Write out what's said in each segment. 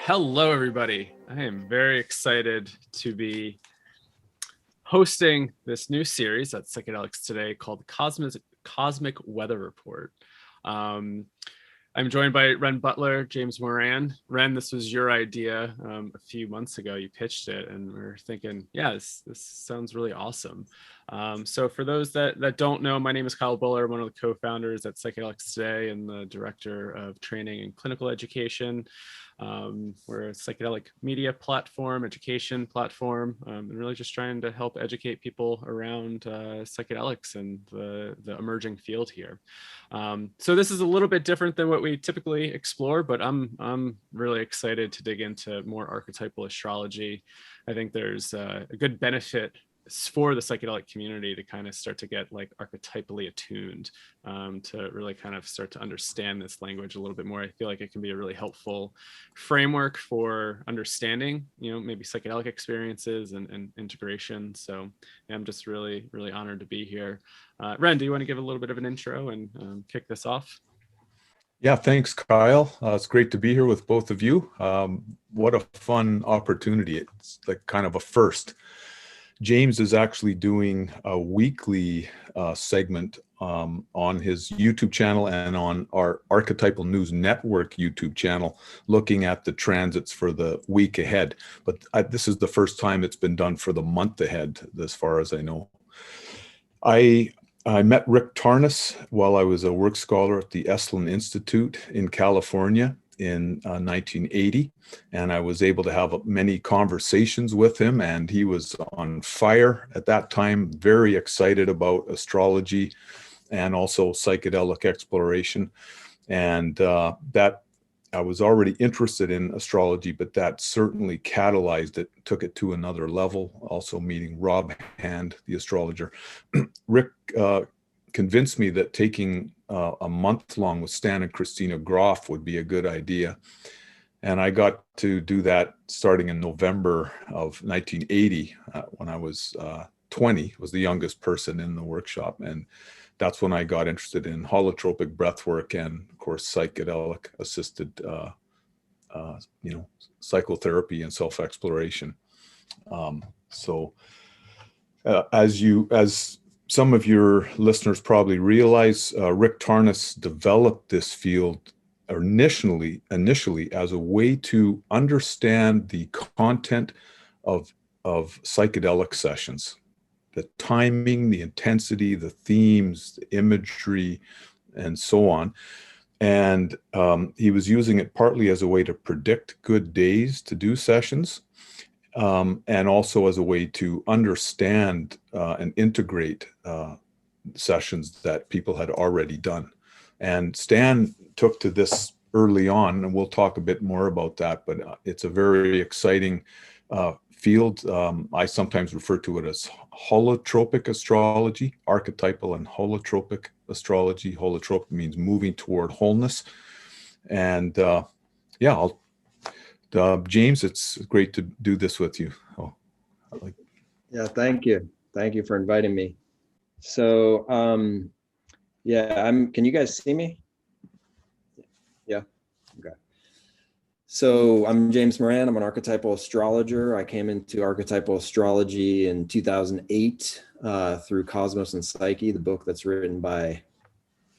Hello, everybody. I am very excited to be hosting this new series at Psychedelics today called Cosmic Weather Report. I'm joined by Renn Butler, James Moran. Renn, this was your idea a few months ago. You pitched it, and we were thinking, yeah, this sounds really awesome. So for those that don't know, my name is Kyle Buller. I'm one of the co-founders at Psychedelics Today and the director of training and clinical education. We're a psychedelic media platform, education platform, and really just trying to help educate people around psychedelics and the emerging field here. So this is a little bit different than what we typically explore, but I'm really excited to dig into more archetypal astrology. I think there's a good benefit for the psychedelic community to kind of start to get like archetypally attuned, to really kind of start to understand this language a little bit more. I feel like it can be a really helpful framework for understanding, maybe psychedelic experiences and integration. So yeah, I'm just really honored to be here. Renn, do you want to give a little bit of an intro and kick this off? Yeah, thanks, Kyle. It's great to be here with both of you. What a fun opportunity. It's like kind of a first. James is actually doing a weekly segment on his YouTube channel and on our Archetypal News Network YouTube channel, looking at the transits for the week ahead. But this is the first time it's been done for the month ahead, as far as I know. I met Rick Tarnas while I was a work scholar at the Esalen Institute in California in 1980, and I was able to have many conversations with him, and he was on fire at that time, very excited about astrology and also psychedelic exploration. And that I was already interested in astrology, but that certainly catalyzed it, took it to another level. Also meeting Rob Hand, the astrologer. Rick convinced me that taking a month long with Stan and Christina Groff would be a good idea. And I got to do that starting in November of 1980, when I was 20, was the youngest person in the workshop. And that's when I got interested in holotropic breathwork and, of course, psychedelic assisted, psychotherapy and self-exploration. As some of your listeners probably realize, Rick Tarnas developed this field initially as a way to understand the content of psychedelic sessions, the timing, the intensity, the themes, the imagery, and so on. And he was using it partly as a way to predict good days to do sessions, and also as a way to understand and integrate sessions that people had already done. And Stan took to this early on, and we'll talk a bit more about that, but it's a very exciting field. I sometimes refer to it as holotropic astrology, archetypal and holotropic astrology. Holotropic means moving toward wholeness. And James, it's great to do this with you. Yeah, thank you. Thank you for inviting me. So, can you guys see me? Yeah, okay. So I'm James Moran. I'm an archetypal astrologer. I came into archetypal astrology in 2008 through Cosmos and Psyche, the book that's written by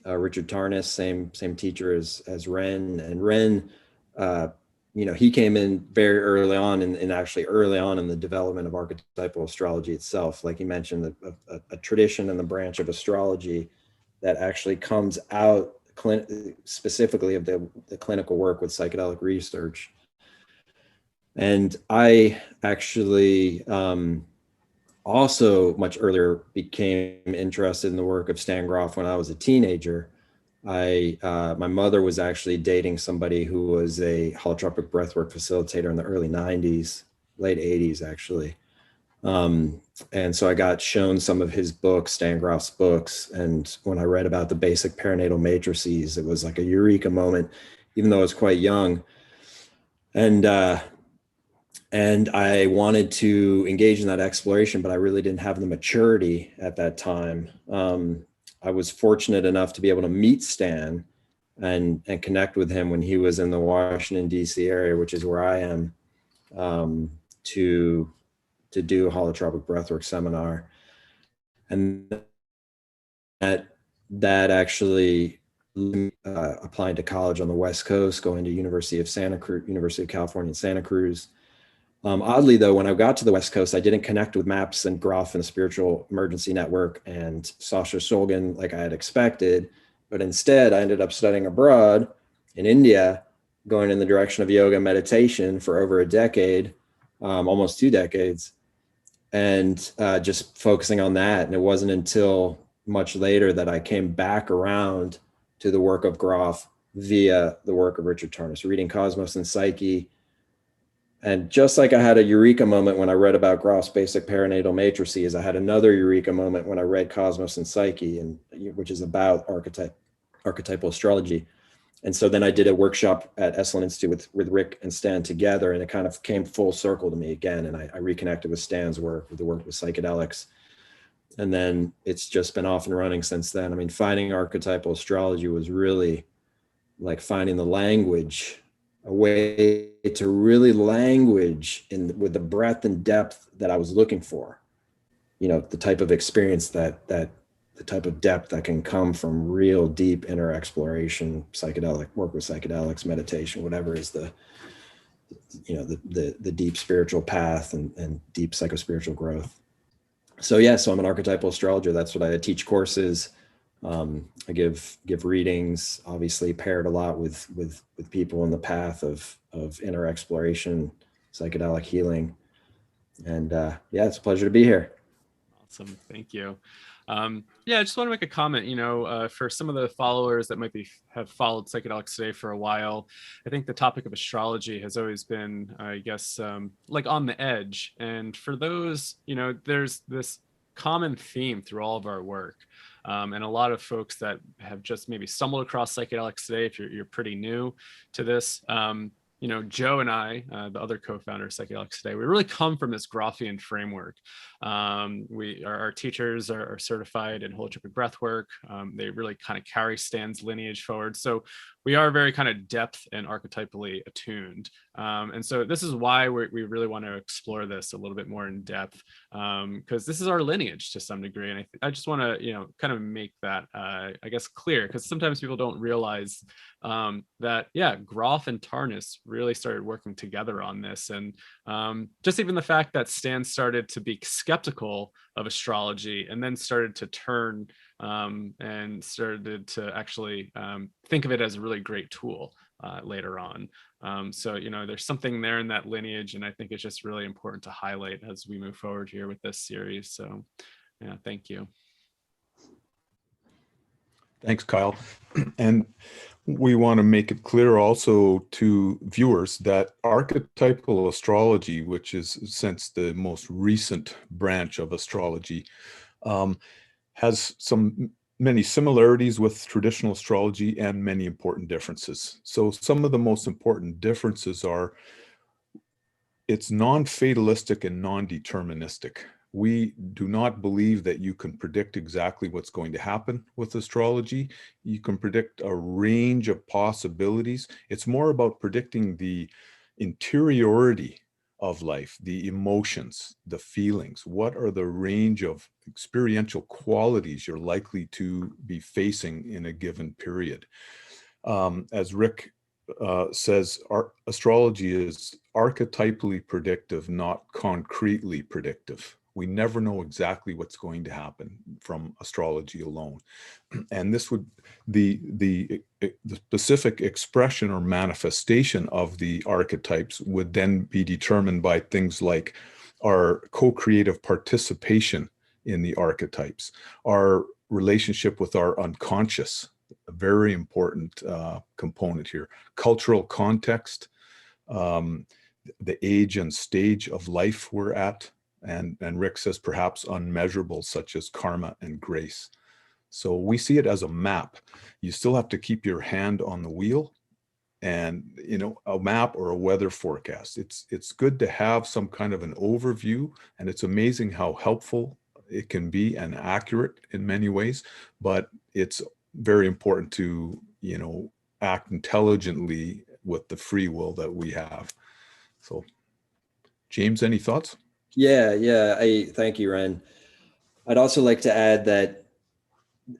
Richard Tarnas, same teacher as Renn. And Renn, he came in very early on, and actually early on in the development of archetypal astrology itself. Like you mentioned, a tradition and the branch of astrology that actually comes out specifically of the clinical work with psychedelic research. And I actually also much earlier became interested in the work of Stan Groff when I was a teenager. My mother was actually dating somebody who was a holotropic breathwork facilitator in the early 90s, late 80s actually. And so I got shown some of his books, Stan Groff's books. And when I read about the basic perinatal matrices, it was like a eureka moment, even though I was quite young. And I wanted to engage in that exploration, but I really didn't have the maturity at that time. I was fortunate enough to be able to meet Stan and connect with him when he was in the Washington, D.C. area, which is where I am, to do a holotropic breathwork seminar. And that actually applying to college on the West Coast, going to University of California in Santa Cruz. Oddly, though, when I got to the West Coast, I didn't connect with MAPS and Groff and the Spiritual Emergency Network and Sasha Shulgin like I had expected, but instead I ended up studying abroad in India, going in the direction of yoga meditation for over a decade, almost 2 decades, and just focusing on that. And it wasn't until much later that I came back around to the work of Groff via the work of Richard Tarnas, reading Cosmos and Psyche. And just like I had a eureka moment when I read about Groff's basic perinatal matrices, I had another eureka moment when I read Cosmos and Psyche, which is about archetypal astrology. And so then I did a workshop at Esalen Institute with Rick and Stan together, and it kind of came full circle to me again. And I reconnected with Stan's work, with the work with psychedelics. And then it's just been off and running since then. I mean, finding archetypal astrology was really like finding the language, a way to really language with the breadth and depth that I was looking for. You know, the type of experience that the type of depth that can come from real deep inner exploration, psychedelic work with psychedelics, meditation, whatever is the deep spiritual path and deep psychospiritual growth. So yeah, so I'm an archetypal astrologer. That's what I teach courses. I give readings, obviously paired a lot with people in the path of inner exploration, psychedelic healing. And yeah, it's a pleasure to be here. Awesome. Thank you. Yeah, I just want to make a comment, for some of the followers that have followed psychedelics today for a while. I think the topic of astrology has always been, I guess, like on the edge. And for those, there's this common theme through all of our work. And a lot of folks that have just maybe stumbled across psychedelics today, if you're pretty new to this, Joe and I, the other co-founder of Psychedelics Today, we really come from this Groffian framework. Our teachers are certified in holotropic breathwork. They really kind of carry Stan's lineage forward. So we are very kind of depth and archetypally attuned. And so this is why we really want to explore this a little bit more in depth, because this is our lineage to some degree. And I just want to, kind of make that, I guess, clear, because sometimes people don't realize that, yeah, Groff and Tarnas really started working together on this. And just even the fact that Stan started to be skeptical of astrology and then started to turn and started to actually think of it as a really great tool later on. So, there's something there in that lineage, and I think it's just really important to highlight as we move forward here with this series. So, yeah, thank you. Thanks, Kyle. And we want to make it clear also to viewers that archetypal astrology, which is since the most recent branch of astrology, has many similarities with traditional astrology and many important differences. So some of the most important differences are it's non-fatalistic and non-deterministic. We do not believe that you can predict exactly what's going to happen with astrology. You can predict a range of possibilities. It's more about predicting the interiority of life, the emotions, the feelings. What are the range of experiential qualities you're likely to be facing in a given period? As Rick says, astrology is archetypally predictive, not concretely predictive. We never know exactly what's going to happen from astrology alone. And this would, the specific expression or manifestation of the archetypes would then be determined by things like our co-creative participation in the archetypes, our relationship with our unconscious, a very important component here, cultural context, the age and stage of life we're at, and Rick says perhaps unmeasurable, such as karma and grace. So we see it as a map. You still have to keep your hand on the wheel, and a map or a weather forecast. It's good to have some kind of an overview, and it's amazing how helpful it can be and accurate in many ways, but it's very important to act intelligently with the free will that we have. So, James, any thoughts? Yeah. I thank you, Renn. I'd also like to add that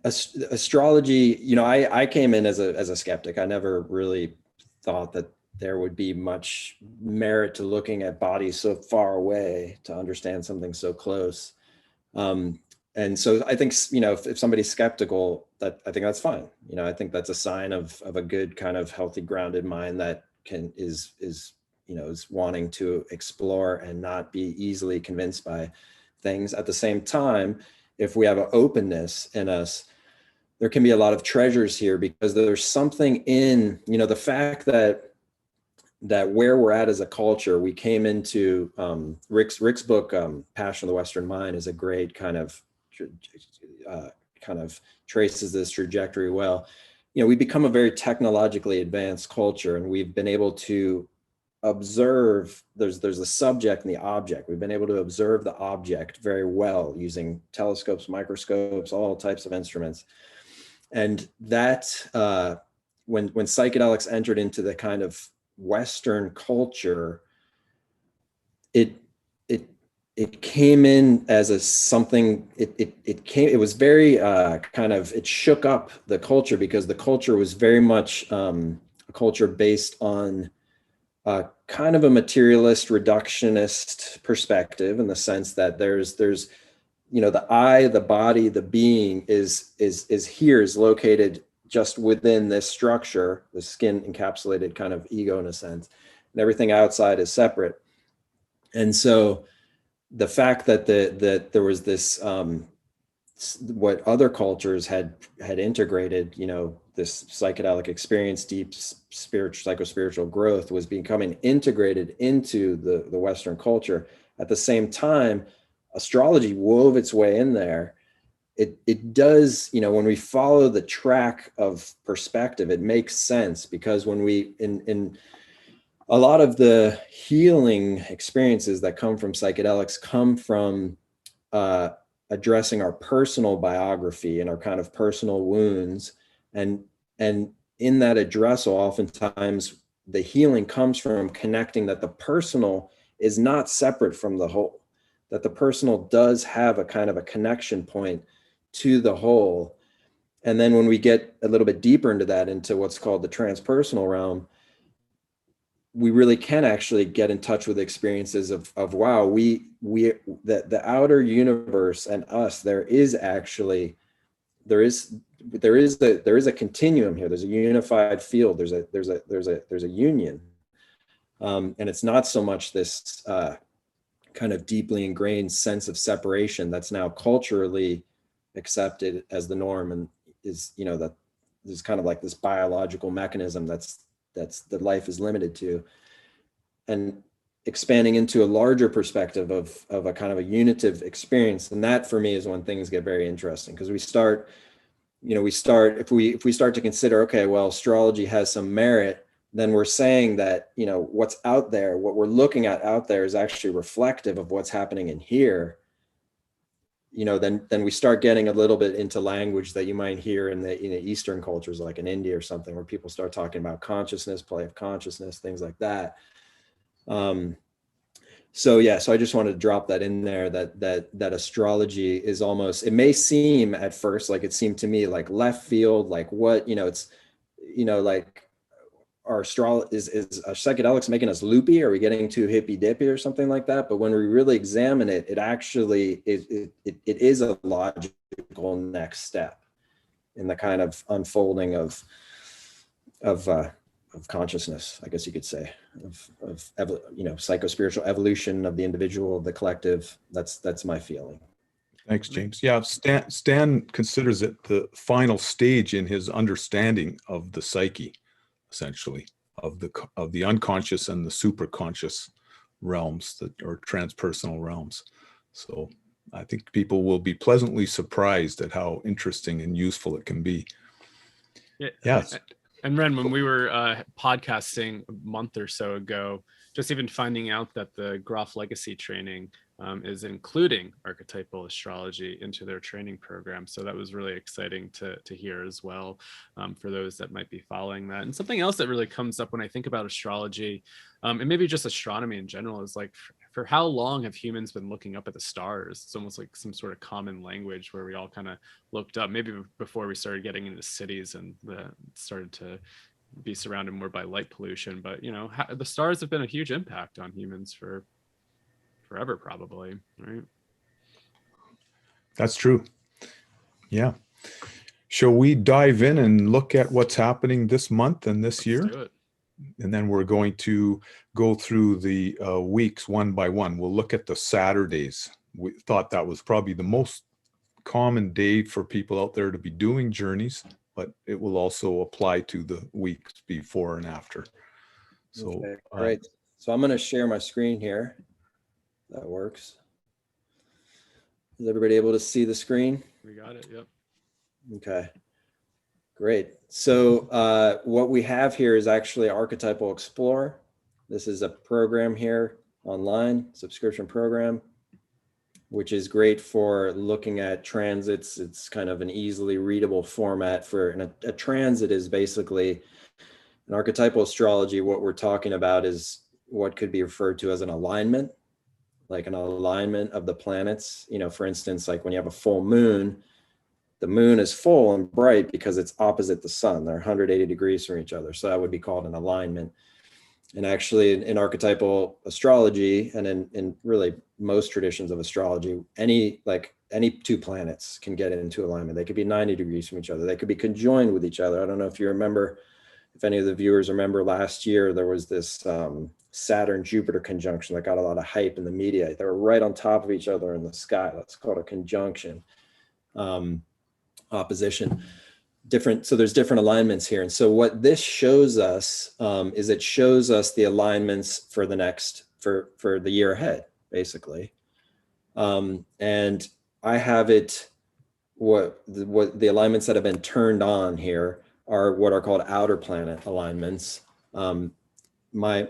astrology, I came in as a skeptic. I never really thought that there would be much merit to looking at bodies so far away to understand something so close. And so I think, if somebody's skeptical, that I think that's fine. I think that's a sign of a good kind of healthy, grounded mind that is wanting to explore and not be easily convinced by things. At the same time, if we have an openness in us, there can be a lot of treasures here, because there's something in, the fact that where we're at as a culture, we came into Rick's book, Passion of the Western Mind, is a great kind of traces this trajectory well. We become a very technologically advanced culture, and we've been able to observe, there's the subject and the object. We've been able to observe the object very well using telescopes, microscopes, all types of instruments. And that when psychedelics entered into the kind of Western culture, it came in as a something, it was very it shook up the culture, because the culture was very much a culture based on kind of a materialist, reductionist perspective, in the sense that there's the I, the body, the being is located just within this structure, the skin encapsulated kind of ego in a sense, and everything outside is separate. And so the fact that that there was this what other cultures had integrated, this psychedelic experience, deep spiritual, psychospiritual growth, was becoming integrated into the Western culture. At the same time, astrology wove its way in there. It does, when we follow the track of perspective, it makes sense, because when we in a lot of the healing experiences that come from psychedelics come from addressing our personal biography and our kind of personal wounds, and in that addressal, oftentimes the healing comes from connecting that the personal is not separate from the whole, that the personal does have a kind of a connection point to the whole. And then when we get a little bit deeper into that, into what's called the transpersonal realm, we really can actually get in touch with experiences of wow, the outer universe and us, there is a continuum here. There's a unified field. There's a union, and it's not so much this kind of deeply ingrained sense of separation that's now culturally accepted as the norm, and is, that there's kind of like this biological mechanism that life is limited to, and expanding into a larger perspective of a kind of a unitive experience. And that, for me, is when things get very interesting, because we start if we start to consider, okay, well, astrology has some merit, then we're saying that, what's out there, what we're looking at out there, is actually reflective of what's happening in here. Then we start getting a little bit into language that you might hear in the Eastern cultures, like in India or something, where people start talking about consciousness, play of consciousness, things like that. So I just wanted to drop that in there, that astrology is almost, it may seem at first, like it seemed to me, like left field, like what, it's, like our is our psychedelics making us loopy? Are we getting too hippy dippy or something like that? But when we really examine it, it actually it is a logical next step in the kind of unfolding of consciousness, I guess you could say, of psychospiritual evolution of the individual, of the collective. That's my feeling. Thanks, James. Yeah, Stan considers it the final stage in his understanding of the psyche, essentially, of the unconscious and the superconscious realms, or transpersonal realms. So I think people will be pleasantly surprised at how interesting and useful it can be. Yeah. Yes. And Renn, when we were podcasting a month or so ago, just even finding out that the Groff Legacy training is including archetypal astrology into their training program. So that was really exciting to hear as well, for those that might be following that. And something else that really comes up when I think about astrology, and maybe just astronomy in general, is like, for how long have humans been looking up at the stars? It's almost like some sort of common language where we all kind of looked up, maybe before we started getting into cities and started to be surrounded more by light pollution. But the stars have been a huge impact on humans for forever, probably, right? That's true. Yeah. Shall we dive in and look at what's happening this month and this year? Let's do it. And then we're going to go through the weeks one by one. We'll look at the Saturdays. We thought that was probably the most common day for people out there to be doing journeys, but it will also apply to the weeks before and after. So, okay, great. So I'm going to share my screen here. That works. Is everybody able to see the screen? We got it. Yep. Okay, great. So what we have here is actually Archetypal Explorer. This is a program here online, subscription program, which is great for looking at transits. It's kind of an easily readable format for, and a transit is basically, in archetypal astrology, what we're talking about is what could be referred to as an alignment, like an alignment of the planets. For instance, like when you have a full moon, the moon is full and bright because it's opposite the sun. They're 180 degrees from each other. So that would be called an alignment. And actually in archetypal astrology, and in really most traditions of astrology, any two planets can get into alignment. They could be 90 degrees from each other. They could be conjoined with each other. I don't know if you remember, if any of the viewers remember last year, there was this Saturn Jupiter conjunction that got a lot of hype in the media. They were right on top of each other in the sky. That's called a conjunction. Opposition. So there's different alignments here. And so what this shows us is it shows us the alignments for the year ahead, basically. And I have it, what the alignments that have been turned on here are what are called outer planet alignments. My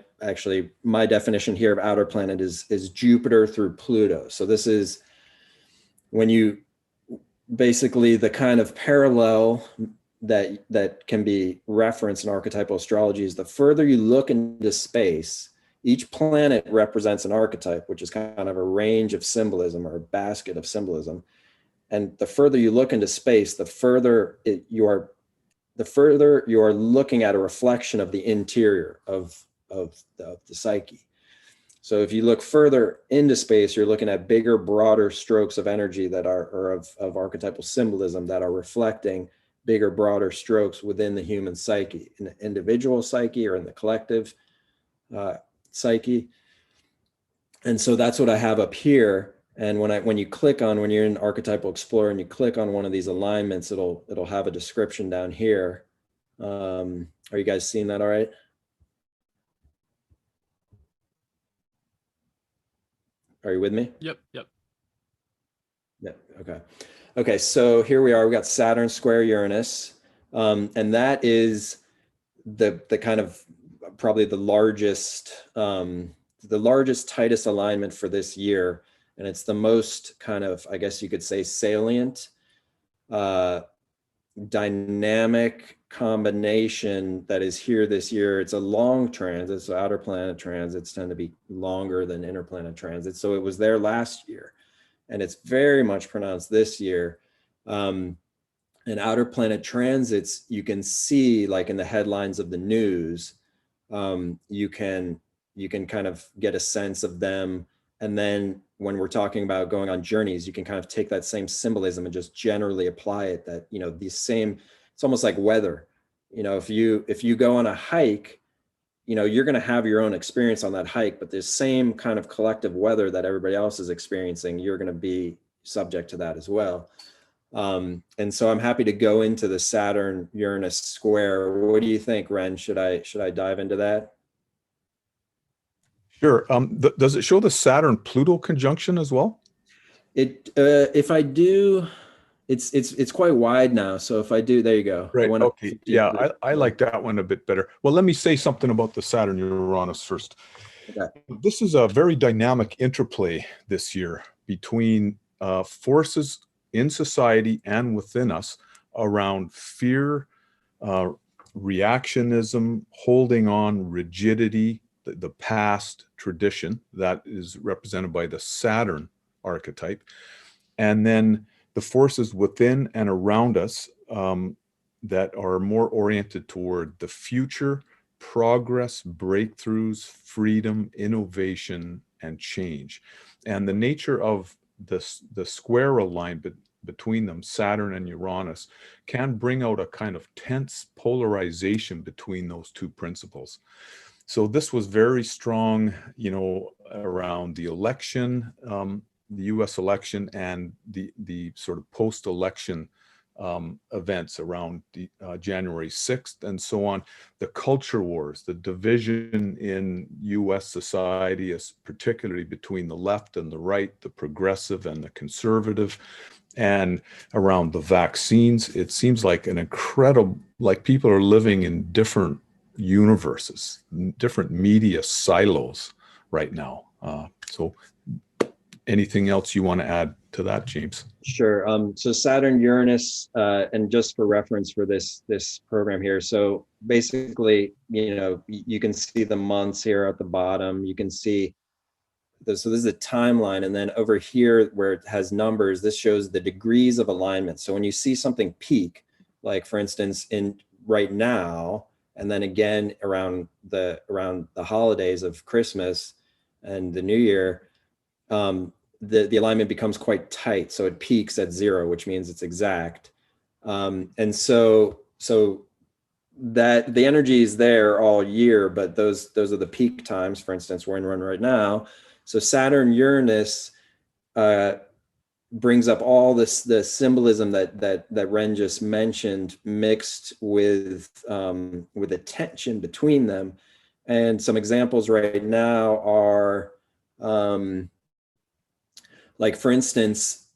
definition here of outer planet is Jupiter through Pluto. So this is when you basically the kind of parallel that can be referenced in archetypal astrology is the further you look into space, each planet represents an archetype, which is kind of a range of symbolism or a basket of symbolism. And the further you look into space, the further you are looking at a reflection of the interior of the psyche. So if you look further into space, you're looking at bigger, broader strokes of energy that are of archetypal symbolism that are reflecting bigger, broader strokes within the human psyche, in the individual psyche or in the collective psyche. And so that's what I have up here. And when you're in Archetypal Explorer and you click on one of these alignments, it'll have a description down here. Are you guys seeing that all right? Are you with me? Yep. Yeah. Okay. So here we are. We got Saturn square Uranus, and that is the kind of probably the largest, tightest alignment for this year, and it's the most kind of, I guess you could say, salient, dynamic combination that is here this year. It's a long transit, so outer planet transits tend to be longer than inner planet transits. So it was there last year, and it's very much pronounced this year. And outer planet transits, you can see, like in the headlines of the news, you can kind of get a sense of them. And then when we're talking about going on journeys, you can kind of take that same symbolism and just generally apply it, that, it's almost like weather. If you go on a hike, you're going to have your own experience on that hike, but the same kind of collective weather that everybody else is experiencing, you're going to be subject to that as well. And so I'm happy to go into the Saturn Uranus square. What do you think, Renn? Should I dive into that? Sure. Does it show the Saturn Pluto conjunction as well? If I do, it's quite wide now. So if I do, there you go. Right. Okay. Yeah, I like that one a bit better. Well, let me say something about the Saturn Uranus first. Okay. This is a very dynamic interplay this year between forces in society and within us around fear, reactionism, holding on, rigidity, the past tradition that is represented by the Saturn archetype, and then the forces within and around us that are more oriented toward the future, progress, breakthroughs, freedom, innovation, and change. And the nature of the square alignment between them, Saturn and Uranus, can bring out a kind of tense polarization between those two principles. So this was very strong, around the election, the U.S. election, and the sort of post-election events around the, January 6th and so on. The culture wars, the division in U.S. society, is particularly between the left and the right, the progressive and the conservative, and around the vaccines. It seems like an incredible, like people are living in different universes, different media silos right now. So anything else you want to add to that, James? Sure. So Saturn, Uranus, and just for reference for this program here. So basically, you can see the months here at the bottom. You can see so this is a timeline, and then over here where it has numbers, this shows the degrees of alignment. So when you see something peak, like for instance in right now, and then again around the holidays of Christmas and the New Year, the alignment becomes quite tight. So it peaks at 0, which means it's exact. And so that the energy is there all year, but those are the peak times. For instance, we're in one right now. So Saturn Uranus brings up all the symbolism that Renn just mentioned, mixed with the tension between them. And some examples right now are, like for instance,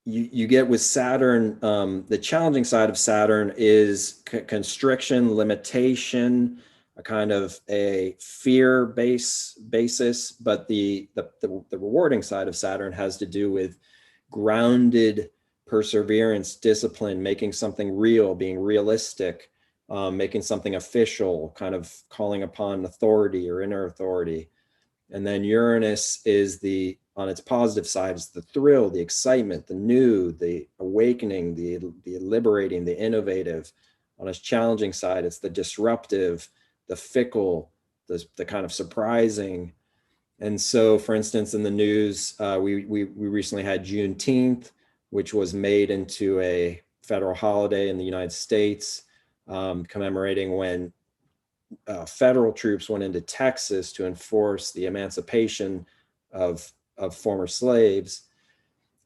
you get with Saturn, the challenging side of Saturn is constriction, limitation, a kind of a fear basis, but the rewarding side of Saturn has to do with grounded perseverance, discipline, making something real, being realistic, making something official, kind of calling upon authority or inner authority. And then Uranus is on its positive side, is the thrill, the excitement, the new, the awakening, the liberating, the innovative. On its challenging side, it's the disruptive, the fickle, the kind of surprising. And so, for instance, in the news, we recently had Juneteenth, which was made into a federal holiday in the United States, commemorating when federal troops went into Texas to enforce the emancipation of former slaves.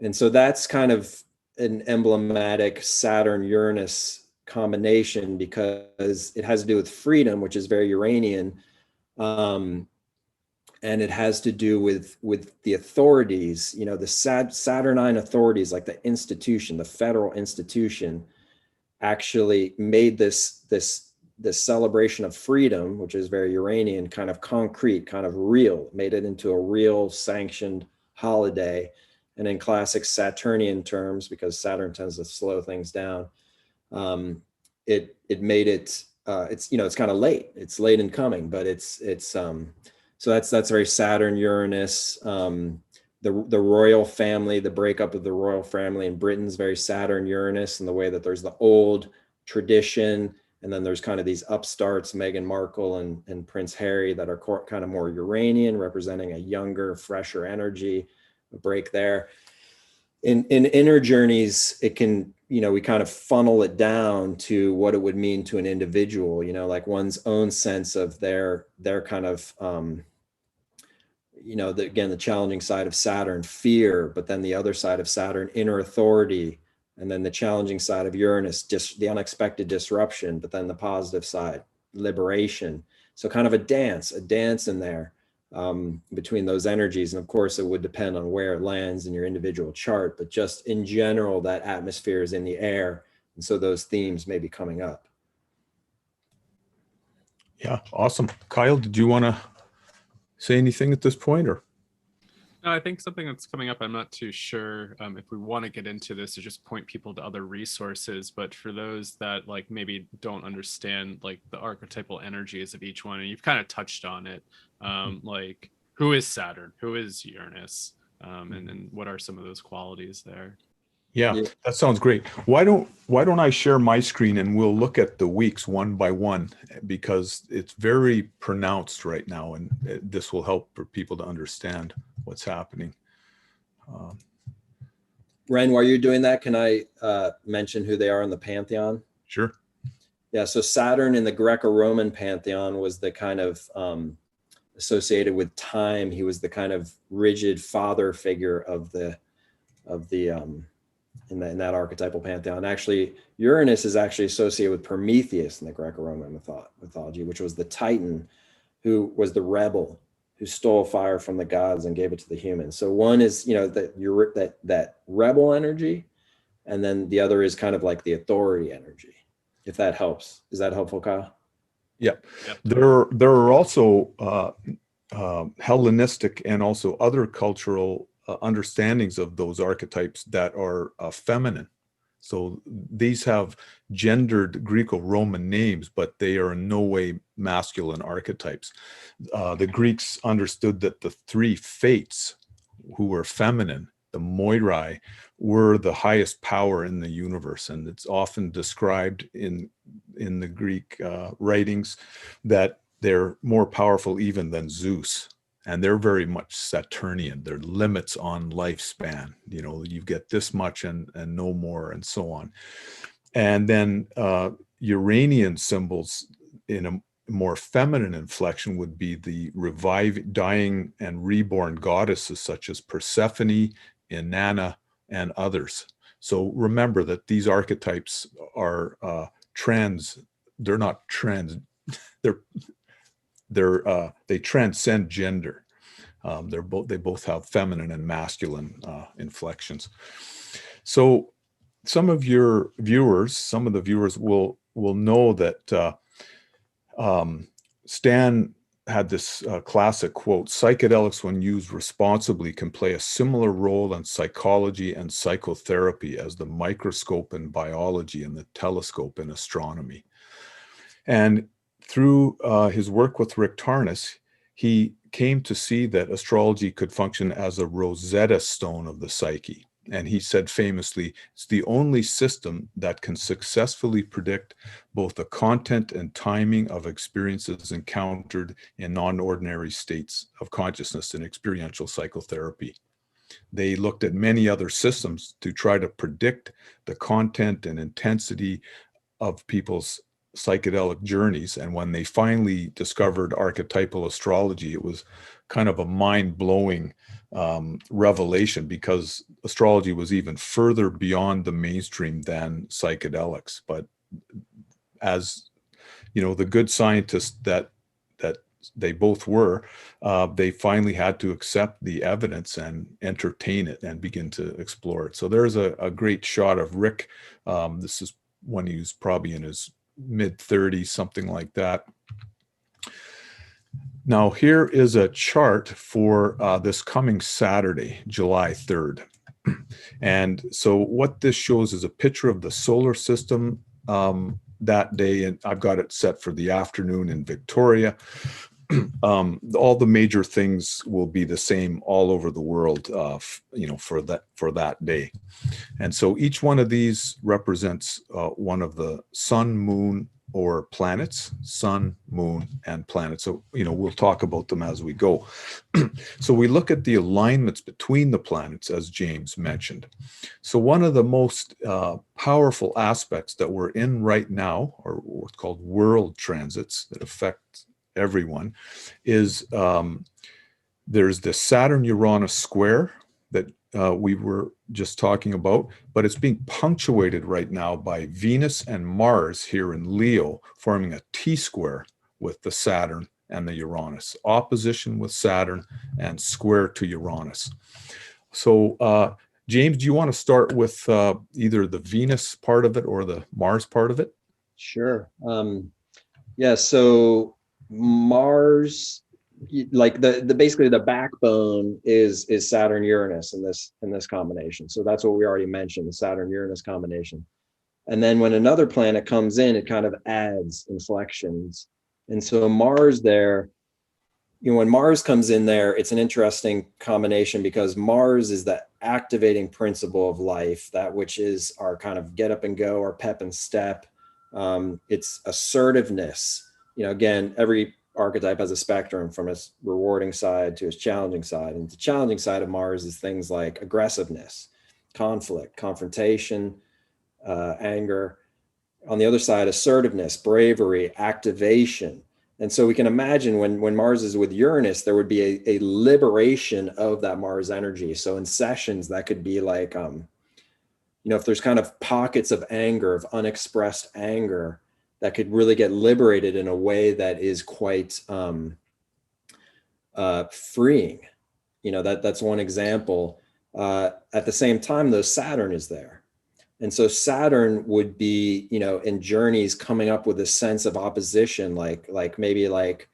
And so that's kind of an emblematic Saturn-Uranus combination, because it has to do with freedom, which is very Uranian, and it has to do with the authorities, the Saturnine authorities, like the institution, the federal institution, actually made this celebration of freedom, which is very Uranian, kind of concrete, kind of real, made it into a real sanctioned holiday. And in classic Saturnian terms, because Saturn tends to slow things down, it made it, it's kind of late. It's late in coming, but so that's very Saturn, Uranus. The royal family, the breakup of the royal family in Britain is very Saturn, Uranus, in the way that there's the old tradition, and then there's kind of these upstarts, Meghan Markle and Prince Harry, that are kind of more Uranian, representing a younger, fresher energy, a break there. In inner journeys, it can, we kind of funnel it down to what it would mean to an individual, like one's own sense of their kind of, again, the challenging side of Saturn, fear, but then the other side of Saturn, inner authority, and then the challenging side of Uranus, just the unexpected disruption, but then the positive side, liberation. So kind of a dance in there between those energies. And of course, it would depend on where it lands in your individual chart, but just in general, that atmosphere is in the air. And so those themes may be coming up. Yeah, awesome. Kyle, did you want to say anything at this point, or? No, I think something that's coming up, I'm not too sure if we want to get into this or just point people to other resources, but for those that like maybe don't understand like the archetypal energies of each one, and you've kind of touched on it, like who is Saturn, who is Uranus, and then what are some of those qualities there? Yeah, that sounds great. Why don't I share my screen and we'll look at the weeks one by one, because it's very pronounced right now, and this will help for people to understand what's happening. Renn, while you're doing that, can I mention who they are in the pantheon? Sure. Yeah, so Saturn in the Greco-Roman pantheon was the kind of associated with time. He was the kind of rigid father figure of the in that archetypal pantheon. Actually, Uranus is actually associated with Prometheus in the Greco-Roman mythology, which was the Titan who was the rebel who stole fire from the gods and gave it to the humans. So one is, you know, that rebel energy, and then the other is kind of like the authority energy. If that helps, is that helpful, Kyle? Yep. There are also Hellenistic and also other cultural understandings of those archetypes that are feminine. So these have gendered Greco-Roman names, but they are in no way masculine archetypes. The Greeks understood that the three fates, who were feminine, the Moirai, were the highest power in the universe. And it's often described in the Greek writings that they're more powerful even than Zeus. And they're very much Saturnian. They're limits on lifespan. You know, you get this much and no more, and so on. And then Uranian symbols in a more feminine inflection would be the dying and reborn goddesses such as Persephone, Inanna, and others. So remember that these archetypes are they're not trans, they transcend gender. They both have feminine and masculine inflections. So some of the viewers will know that Stan had this classic quote: "Psychedelics, when used responsibly, can play a similar role in psychology and psychotherapy as the microscope in biology and the telescope in astronomy." And through his work with Rick Tarnas, he came to see that astrology could function as a Rosetta Stone of the psyche. And he said famously, "It's the only system that can successfully predict both the content and timing of experiences encountered in non-ordinary states of consciousness in experiential psychotherapy." They looked at many other systems to try to predict the content and intensity of people's psychedelic journeys. And when they finally discovered archetypal astrology, it was kind of a mind-blowing revelation, because astrology was even further beyond the mainstream than psychedelics. But as you know, the good scientists that they both were, they finally had to accept the evidence and entertain it and begin to explore it. So there's a great shot of Rick. This is when he was probably in his mid-30s, something like that. Now here is a chart for this coming Saturday, July 3rd. And so what this shows is a picture of the solar system that day, and I've got it set for the afternoon in Victoria. All the major things will be the same all over the world, you know, for that day. And so each one of these represents one of the sun, moon, or planets, sun, moon, and planets. So, you know, we'll talk about them as we go. So we look at the alignments between the planets, as James mentioned. So one of the most powerful aspects that we're in right now, or what's called world transits that affect everyone, is there's the Saturn Uranus square that we were just talking about, but it's being punctuated right now by Venus and Mars here in Leo, forming a T-square with the Saturn and the Uranus, opposition with Saturn and square to Uranus. So James, do you want to start with either the Venus part of it or the Mars part of it? Sure. Yeah, so Mars like the basically the backbone is Saturn Uranus in this combination. So that's what we already mentioned, the Saturn Uranus combination. And then when another planet comes in, it kind of adds inflections. And so Mars there, you know, when Mars comes in there, it's an interesting combination because Mars is the activating principle of life, that which is our kind of get up and go, our pep and step. It's assertiveness. You know, again, every archetype has a spectrum from its rewarding side to its challenging side. And the challenging side of Mars is things like aggressiveness, conflict, confrontation, anger. On the other side, assertiveness, bravery, activation. And so we can imagine when Mars is with Uranus, there would be a liberation of that Mars energy. So in sessions, that could be like, you know, if there's kind of pockets of anger, of unexpressed anger, that could really get liberated in a way that is quite freeing. You know, that's one example. At the same time, though, Saturn is there. And so Saturn would be, you know, in journeys coming up with a sense of opposition, like maybe like,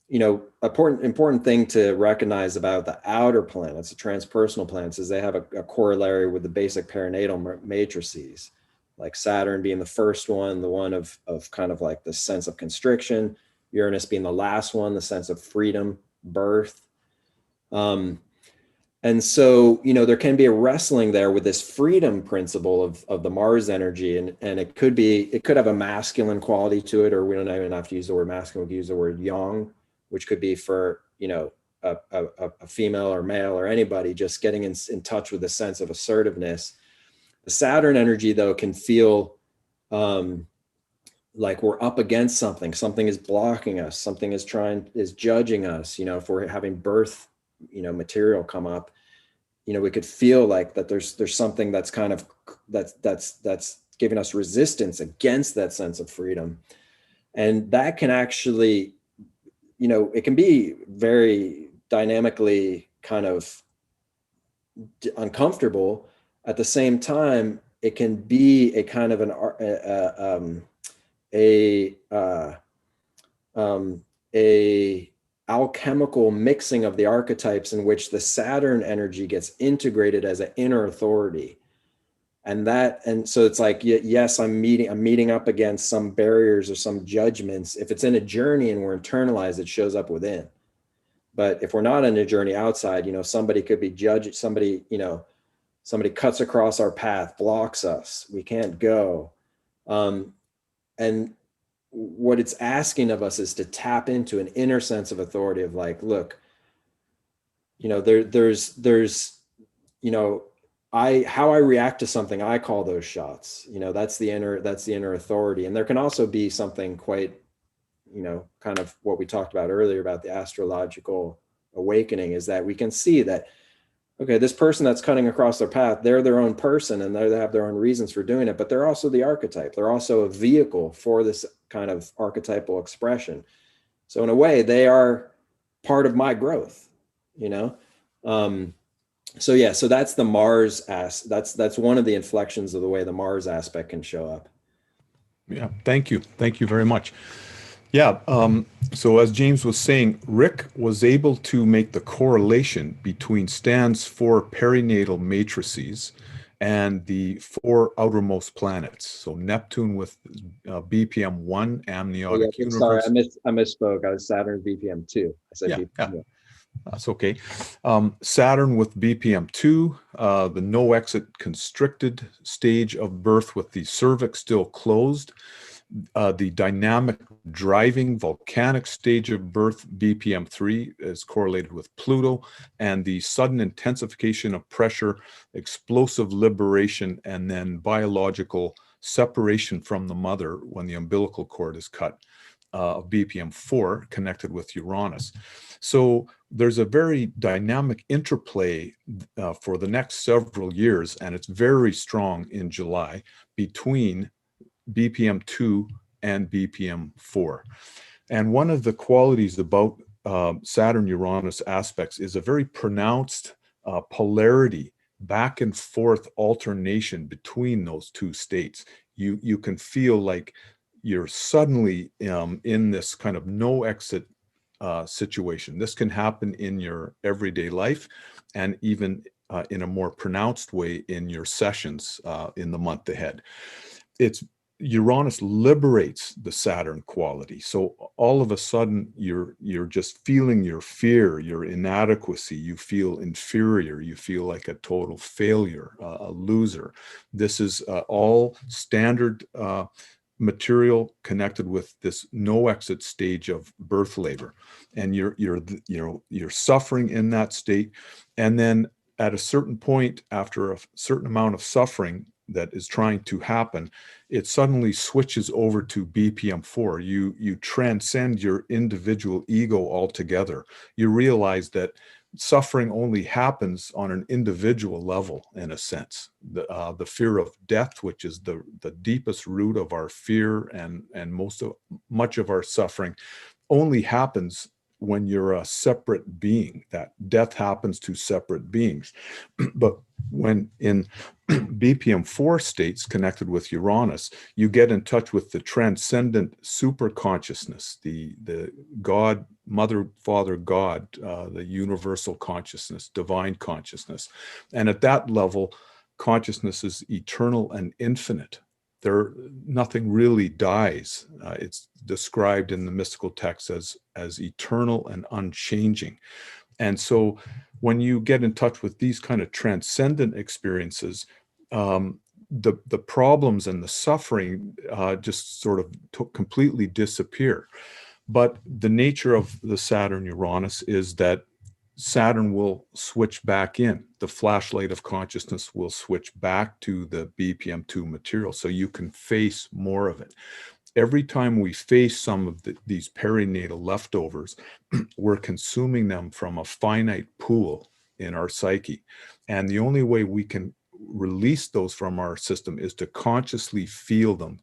you know, important thing to recognize about the outer planets, the transpersonal planets, is they have a corollary with the basic perinatal matrices, like Saturn being the first one, the one of kind of like the sense of constriction, Uranus being the last one, the sense of freedom, birth. And so, you know, there can be a wrestling there with this freedom principle of the Mars energy. And it could have a masculine quality to it, or we don't even have to use the word masculine, we can use the word yang, which could be for, you know, a female or male or anybody just getting in touch with a sense of assertiveness. The Saturn energy, though, can feel like we're up against something. Something is blocking us. Something is judging us. You know, if we're having birth, you know, material come up, you know, we could feel like that there's something that's kind of that's giving us resistance against that sense of freedom. And that can actually, you know, it can be very dynamically kind of uncomfortable. At the same time, it can be a kind of a alchemical mixing of the archetypes in which the Saturn energy gets integrated as an inner authority. And so it's like, yes, I'm meeting up against some barriers or some judgments. If it's in a journey and we're internalized, it shows up within. But if we're not in a journey outside, you know, somebody could be judged, somebody cuts across our path, blocks us, we can't go. And what it's asking of us is to tap into an inner sense of authority of like, look, you know, there's, you know, how I react to something, I call those shots. You know, that's the inner authority. And there can also be something quite, you know, kind of what we talked about earlier about the astrological awakening, is that we can see that, okay, this person that's cutting across their path, they're their own person and they have their own reasons for doing it, but they're also the archetype. They're also a vehicle for this kind of archetypal expression. So in a way, they are part of my growth, you know? So yeah, so that's the Mars that's one of the inflections of the way the Mars aspect can show up. Yeah, thank you. Thank you very much. Yeah, so as James was saying, Rick was able to make the correlation between Stan's 4 perinatal matrices and the 4 outermost planets. So Neptune with BPM 1, amniotic universe. Sorry, I misspoke. I was Saturn BPM 2. I said yeah, BPM. Yeah. That's okay. Saturn with BPM 2, the no exit constricted stage of birth with the cervix still closed. The dynamic driving volcanic stage of birth, BPM 3, is correlated with Pluto, and the sudden intensification of pressure, explosive liberation, and then biological separation from the mother when the umbilical cord is cut, of BPM 4, connected with Uranus. So there's a very dynamic interplay for the next several years, and it's very strong in July between BPM 2 and BPM 4. And one of the qualities about Saturn Uranus aspects is a very pronounced polarity, back and forth alternation between those two states. You can feel like you're suddenly in this kind of no exit situation. This can happen in your everyday life, and even in a more pronounced way in your sessions in the month ahead. It's Uranus liberates the Saturn quality. So all of a sudden you're just feeling your fear, your inadequacy, you feel inferior, you feel like a total failure, a loser. This is all standard material connected with this no exit stage of birth labor, and you're suffering in that state. And then at a certain point, after a certain amount of suffering that is trying to happen, it suddenly switches over to BPM4. You transcend your individual ego altogether. You realize that suffering only happens on an individual level, in a sense. The fear of death, which is the deepest root of our fear and much of our suffering, only happens when you're a separate being. That death happens to separate beings. But when in BPM4 states connected with Uranus, you get in touch with the transcendent super consciousness, the God, Mother, Father, God, the universal consciousness, divine consciousness. And at that level, consciousness is eternal and infinite. Nothing really dies. It's described in the mystical texts as eternal and unchanging. And so when you get in touch with these kind of transcendent experiences, the problems and the suffering just sort of completely disappear. But the nature of the Saturn Uranus is that Saturn will switch back in. The flashlight of consciousness will switch back to the BPM2 material, so you can face more of it. Every time we face some of these perinatal leftovers, we're consuming them from a finite pool in our psyche. And the only way we can release those from our system is to consciously feel them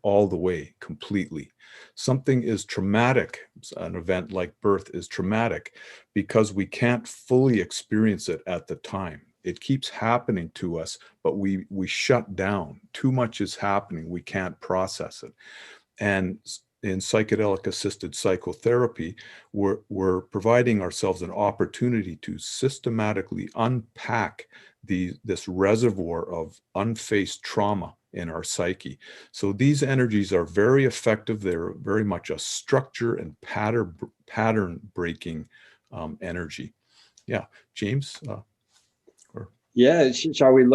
all the way, completely. Something is traumatic. An event like birth is traumatic because we can't fully experience it at the time. It keeps happening to us, but we shut down. Too much is happening. We can't process it. And in psychedelic assisted psychotherapy, we're providing ourselves an opportunity to systematically unpack this reservoir of unfaced trauma in our psyche. So these energies are very effective. They're very much a structure and pattern breaking energy. Yeah, James. Yeah, shall we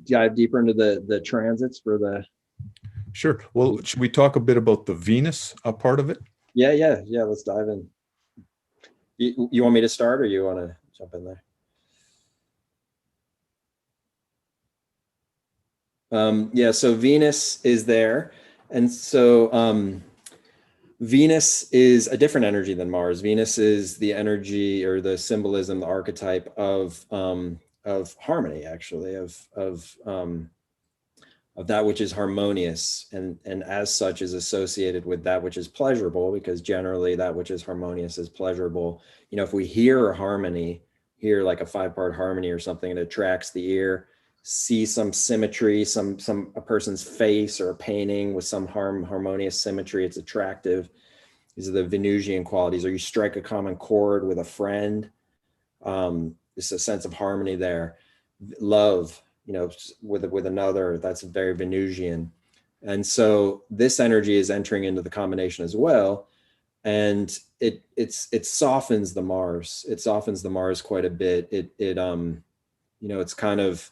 dive deeper into the transits for the? Sure. Well, should we talk a bit about the Venus part of it? Yeah. Let's dive in. You want me to start, or you want to jump in there? Yeah. So Venus is there, and so Venus is a different energy than Mars. Venus is the energy or the symbolism, the archetype of harmony, actually, of that which is harmonious, and as such is associated with that which is pleasurable, because generally that which is harmonious is pleasurable. You know, if we hear a harmony, hear like a 5-part harmony or something, it attracts the ear. See some symmetry, a person's face or a painting with some harmonious symmetry, it's attractive. These are the Venusian qualities. Or you strike a common chord with a friend. There's a sense of harmony there. Love, you know, with another, that's very Venusian. And so this energy is entering into the combination as well. And it softens the Mars. It softens the Mars quite a bit. You know, it's kind of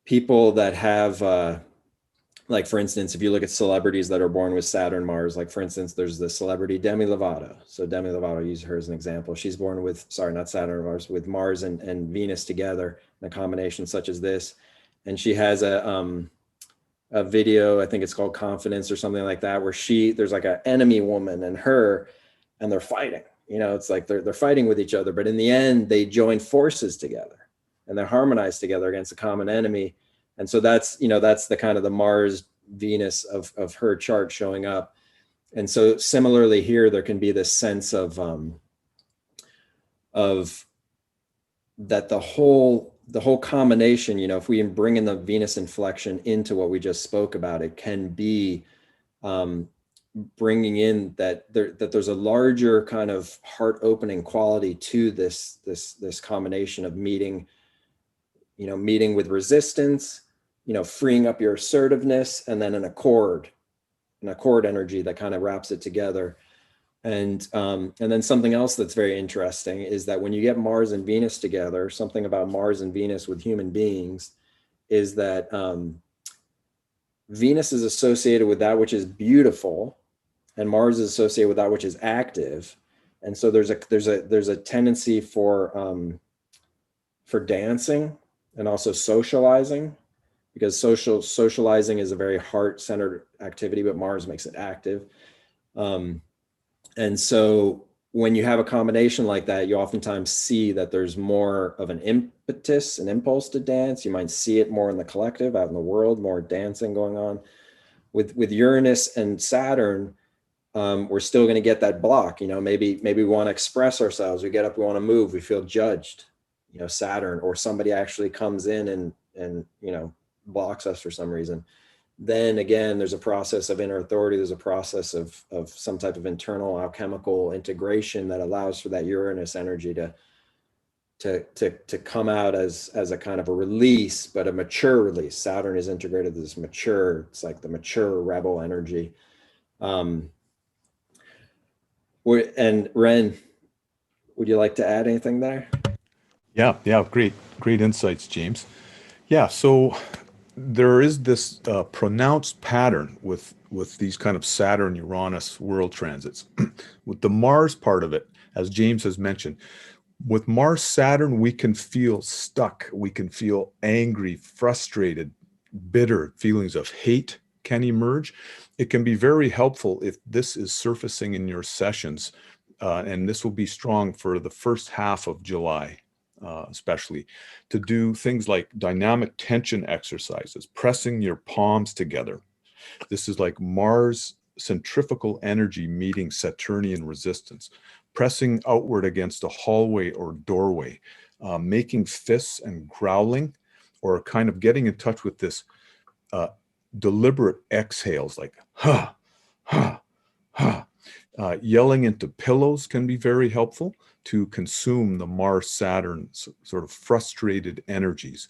people that have, like, for instance, if you look at celebrities that are born with Saturn Mars, like, for instance, there's the celebrity Demi Lovato. So Demi Lovato, use her as an example. She's born with, sorry, not Saturn Mars, with Mars and Venus together in a combination such as this. And she has a video, I think it's called Confidence or something like that, where there's like an enemy woman and her, and they're fighting. You know, it's like they're fighting with each other, but in the end, they join forces together and they're harmonized together against a common enemy. And so that's, you know, that's the kind of the Mars Venus of her chart showing up. And so similarly here, there can be this sense of that the whole combination, you know, if we bring in the Venus inflection into what we just spoke about, it can be bringing in that there's a larger kind of heart opening quality to this combination of meeting with resistance, freeing up your assertiveness, and then an accord energy that kind of wraps it together. And then something else that's very interesting is that when you get Mars and Venus together, something about Mars and Venus with human beings is that Venus is associated with that which is beautiful, and Mars is associated with that which is active. And so there's a tendency for dancing and also socializing, because socializing is a very heart-centered activity, but Mars makes it active. And so when you have a combination like that, you oftentimes see that there's more of an impetus, an impulse to dance. You might see it more in the collective, out in the world, more dancing going on. With Uranus and Saturn, we're still going to get that block. Maybe we want to express ourselves. We get up, we want to move, we feel judged. Saturn, or somebody actually comes in and blocks us for some reason. Then again, there's a process of inner authority. There's a process of some type of internal alchemical integration that allows for that Uranus energy to come out as a kind of a release, but a mature release. Saturn is integrated as mature. It's like the mature rebel energy. And Renn, would you like to add anything there? Yeah, great insights, James. Yeah, so there is this pronounced pattern with these kind of Saturn Uranus world transits. With the Mars part of it, as James has mentioned, with Mars Saturn, we can feel stuck, we can feel angry, frustrated, bitter. Feelings of hate can emerge. It can be very helpful if this is surfacing in your sessions, and this will be strong for the first half of July. Especially to do things like dynamic tension exercises, pressing your palms together. This is like Mars centrifugal energy meeting Saturnian resistance, pressing outward against a hallway or doorway, making fists and growling, or kind of getting in touch with this deliberate exhales like ha, ha, ha. Yelling into pillows can be very helpful to consume the Mars-Saturn sort of frustrated energies.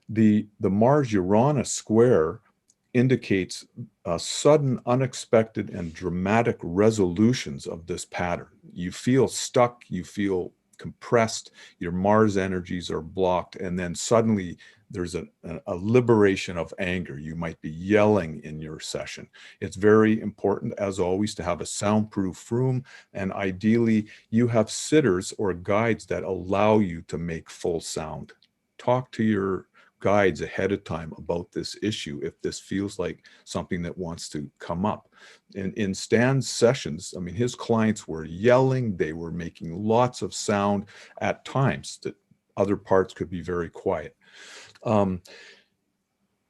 The Mars-Uranus square indicates sudden, unexpected, and dramatic resolutions of this pattern. You feel stuck, you feel compressed, your Mars energies are blocked, and then suddenly there's a liberation of anger. You might be yelling in your session. It's very important, as always, to have a soundproof room, and ideally you have sitters or guides that allow you to make full sound. Talk to your guides ahead of time about this issue if this feels like something that wants to come up. In Stan's sessions, I mean, his clients were yelling, they were making lots of sound at times that other parts could be very quiet.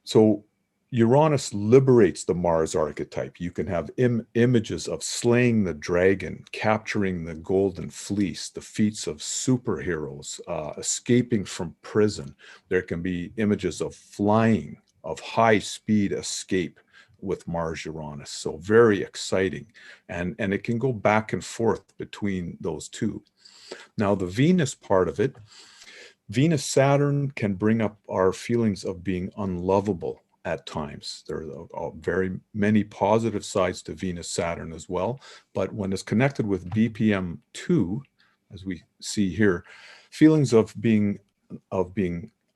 So Uranus liberates the Mars archetype. You can have images of slaying the dragon, capturing the golden fleece, the feats of superheroes, escaping from prison. There can be images of flying, of high speed escape with Mars Uranus. So very exciting. And it can go back and forth between those two. Now the Venus part of it, Venus Saturn can bring up our feelings of being unlovable at times. There are very many positive sides to Venus Saturn as well, but when it's connected with BPM 2, as we see here, feelings of being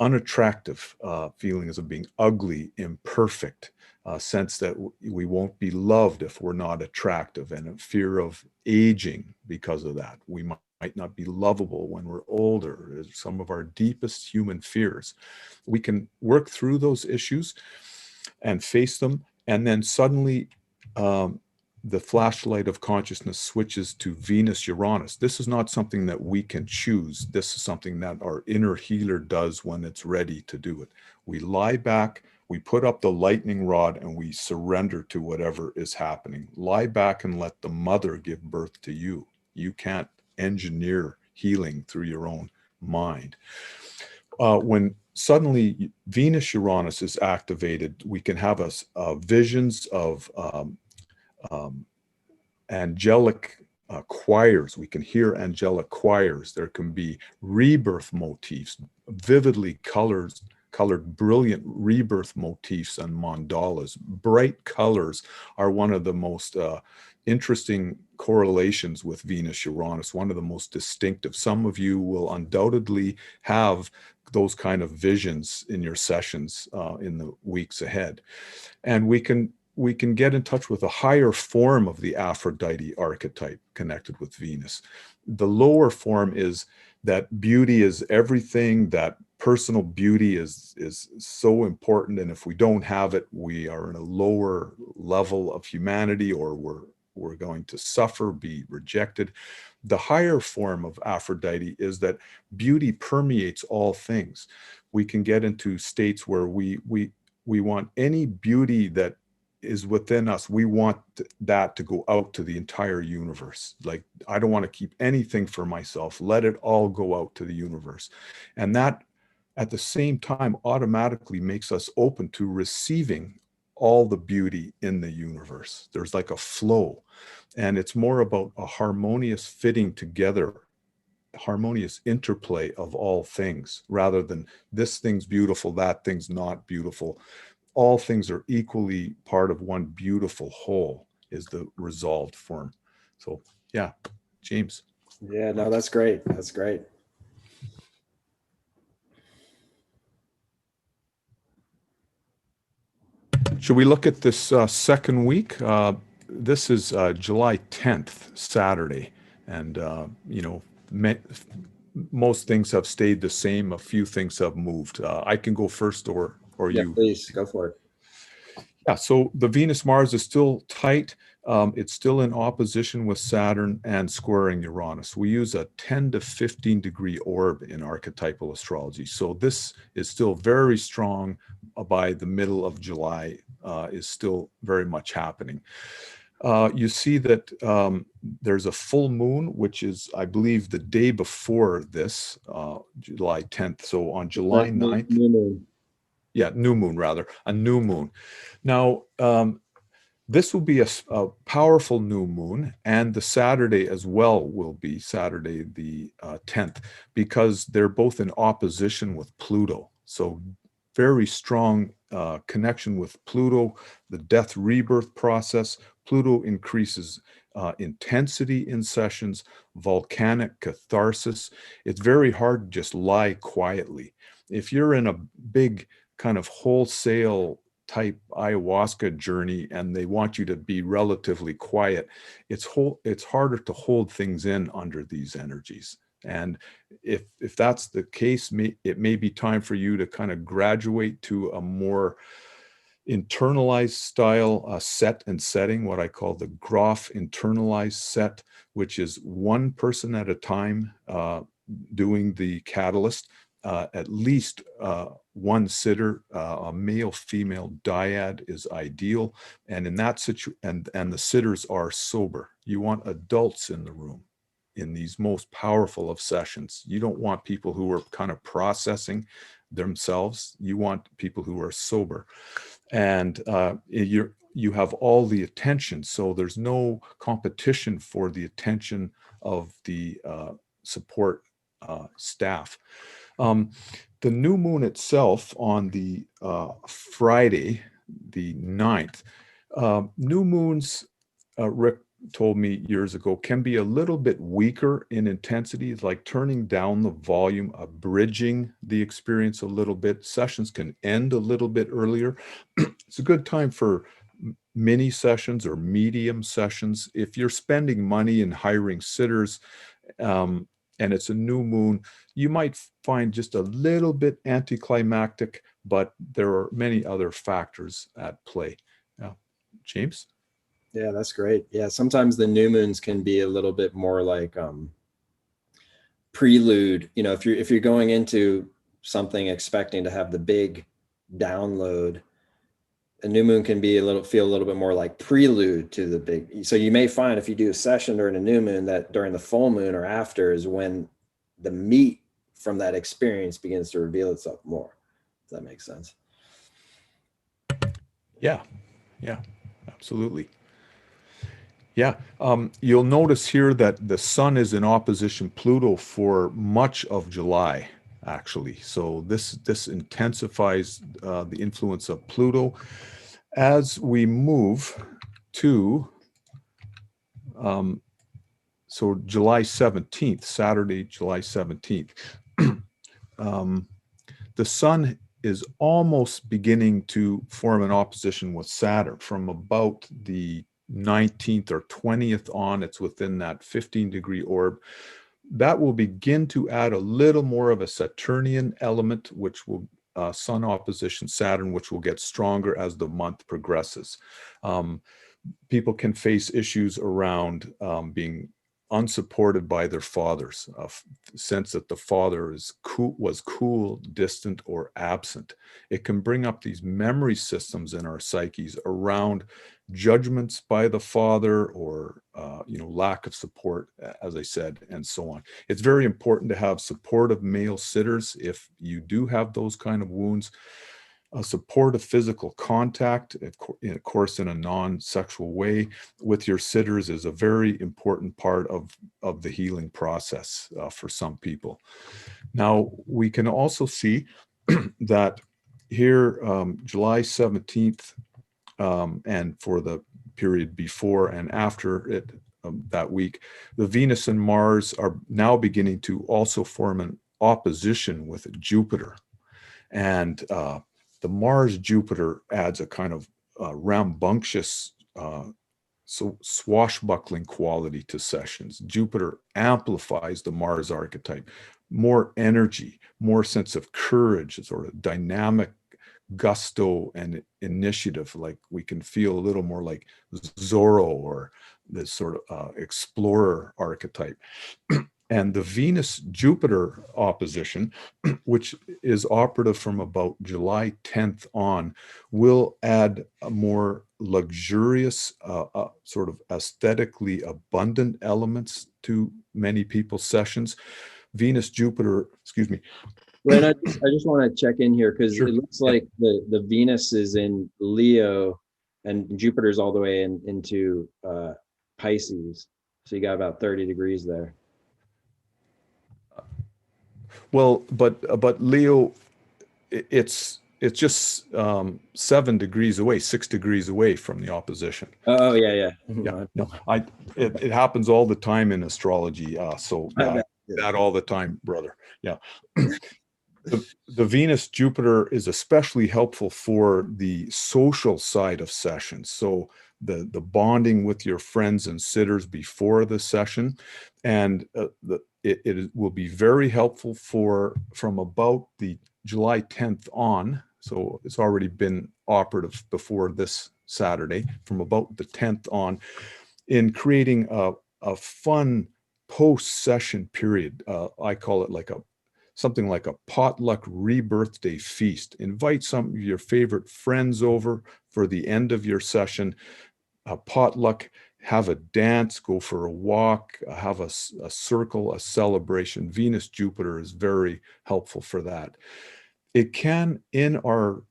unattractive, feelings of being ugly, imperfect, sense that we won't be loved if we're not attractive, and a fear of aging because of that. We might not be lovable when we're older. Some of our deepest human fears. We can work through those issues and face them, and then suddenly the flashlight of consciousness switches to Venus Uranus. This is not something that we can choose. This is something that our inner healer does when it's ready to do it. We lie back, we put up the lightning rod, and we surrender to whatever is happening. Lie back and let the mother give birth to you. You can't engineer healing through your own mind. When suddenly Venus Uranus is activated, we can have visions of angelic choirs. We can hear angelic choirs. There can be rebirth motifs, vividly colored, brilliant rebirth motifs and mandalas. Bright colors are one of the most interesting correlations with Venus Uranus, one of the most distinctive. Some of you will undoubtedly have those kind of visions in your sessions in the weeks ahead. And we can get in touch with a higher form of the Aphrodite archetype connected with Venus. The lower form is that beauty is everything, that personal beauty is so important. And if we don't have it, we are in a lower level of humanity, or we're going to suffer, be rejected. The higher form of Aphrodite is that beauty permeates all things. We can get into states where we want any beauty that is within us. We want that to go out to the entire universe. Like, I don't want to keep anything for myself. Let it all go out to the universe. And that at the same time automatically makes us open to receiving all the beauty in the universe. There's like a flow, and it's more about a harmonious fitting together, harmonious interplay of all things, rather than this thing's beautiful, that thing's not beautiful. All things are equally part of one beautiful whole, is the resolved form. So yeah, James. Yeah, no, that's great. That's great. Should we look at this second week? This is July 10th, Saturday. And, most things have stayed the same. A few things have moved. I can go first, or Yeah, you. please go for it. Yeah, so the Venus-Mars is still tight. It's still in opposition with Saturn and squaring Uranus. We use a 10 to 15 degree orb in archetypal astrology. So this is still very strong. By the middle of July, is still very much happening. You see that there's a full moon, which is, I believe, the day before this, July 10th. So on July 9th. New moon. Yeah, new moon, rather, a new moon. Now, this will be a powerful new moon, and the Saturday as well will be Saturday the 10th, because they're both in opposition with Pluto. So very strong connection with Pluto, the death rebirth process. Pluto increases intensity in sessions, volcanic catharsis. It's very hard to just lie quietly. If you're in a big kind of wholesale type ayahuasca journey and they want you to be relatively quiet, it's harder to hold things in under these energies. And if that's the case, it may be time for you to kind of graduate to a more internalized style set and setting, what I call the Groff internalized set, which is one person at a time doing the catalyst. At least one sitter, a male-female dyad is ideal. And in that situation, and the sitters are sober. You want adults in the room in these most powerful of sessions. You don't want people who are kind of processing themselves. You want people who are sober. And you have all the attention. So there's no competition for the attention of the support staff. The new moon itself on the Friday, the 9th, new moons, Rick told me years ago, can be a little bit weaker in intensity. It's like turning down the volume, abridging the experience a little bit. Sessions can end a little bit earlier. It's a good time for mini sessions or medium sessions. If you're spending money and hiring sitters, and it's a new moon, you might find just a little bit anticlimactic, but there are many other factors at play. James? Yeah, that's great. Yeah, sometimes the new moons can be a little bit more like prelude. You know, if you're going into something expecting to have the big download, a new moon can be feel a little bit more like prelude to the big. So you may find if you do a session during a new moon, that during the full moon or after is when the meat from that experience begins to reveal itself more. Does that make sense? Yeah, absolutely. Yeah, you'll notice here that the sun is in opposition Pluto for much of July, actually. So this intensifies the influence of Pluto. As we move to, so July 17th, Saturday, July 17th, the sun is almost beginning to form an opposition with Saturn from about the 19th or 20th on. It's within that 15-degree orb. That will begin to add a little more of a Saturnian element, which will sun opposition Saturn, which will get stronger as the month progresses. People can face issues around being unsupported by their fathers, a sense that the father was cool, distant, or absent. It can bring up these memory systems in our psyches around judgments by the father, or lack of support, as I said, and so on. It's very important to have supportive male sitters if you do have those kind of wounds. A supportive physical contact, of course, in a non-sexual way with your sitters is a very important part of the healing process for some people. Now, we can also see that here, July 17th, and for the period before and after it, that week, the Venus and Mars are now beginning to also form an opposition with Jupiter. And the Mars-Jupiter adds a kind of rambunctious, so swashbuckling quality to sessions. Jupiter amplifies the Mars archetype, more energy, more sense of courage, sort of dynamic gusto and initiative. Like we can feel a little more like Zorro or this sort of explorer archetype. And the Venus-Jupiter opposition, which is operative from about July 10th on, will add a more luxurious, sort of aesthetically abundant elements to many people's sessions. Venus-Jupiter, excuse me. Ren, I just want to check in here because Sure. it looks like the Venus is in Leo and Jupiter's all the way into Pisces. So you got about 30 degrees there. Well, but Leo, it's just 7 degrees away, 6 degrees away from the opposition. Oh yeah. Yeah, no, it happens all the time in astrology. So that all the time, brother. Yeah. The Venus Jupiter is especially helpful for the social side of sessions. So the bonding with your friends and sitters before the session, and it will be very helpful from about the July 10th on. So it's already been operative before this Saturday, from about the 10th on, in creating a fun post-session period. I call it something like a potluck rebirthday feast. Invite some of your favorite friends over for the end of your session. A potluck, have a dance, go for a walk, have a circle, a celebration. Venus Jupiter is very helpful for that. It can, in our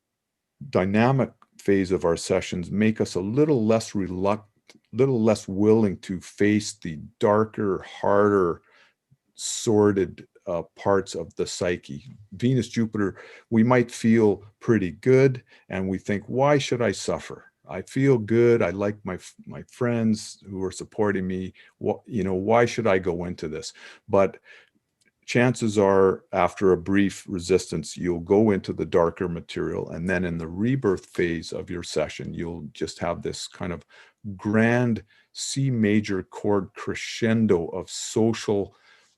dynamic phase of our sessions, make us a little less reluctant, little less willing to face the darker, harder, sordid parts of the psyche. Venus Jupiter, we might feel pretty good and we think, why should I suffer? I feel good. I like my friends who are supporting me. Why should I go into this? But chances are, after a brief resistance, you'll go into the darker material, and then in the rebirth phase of your session, you'll just have this kind of grand C major chord crescendo of social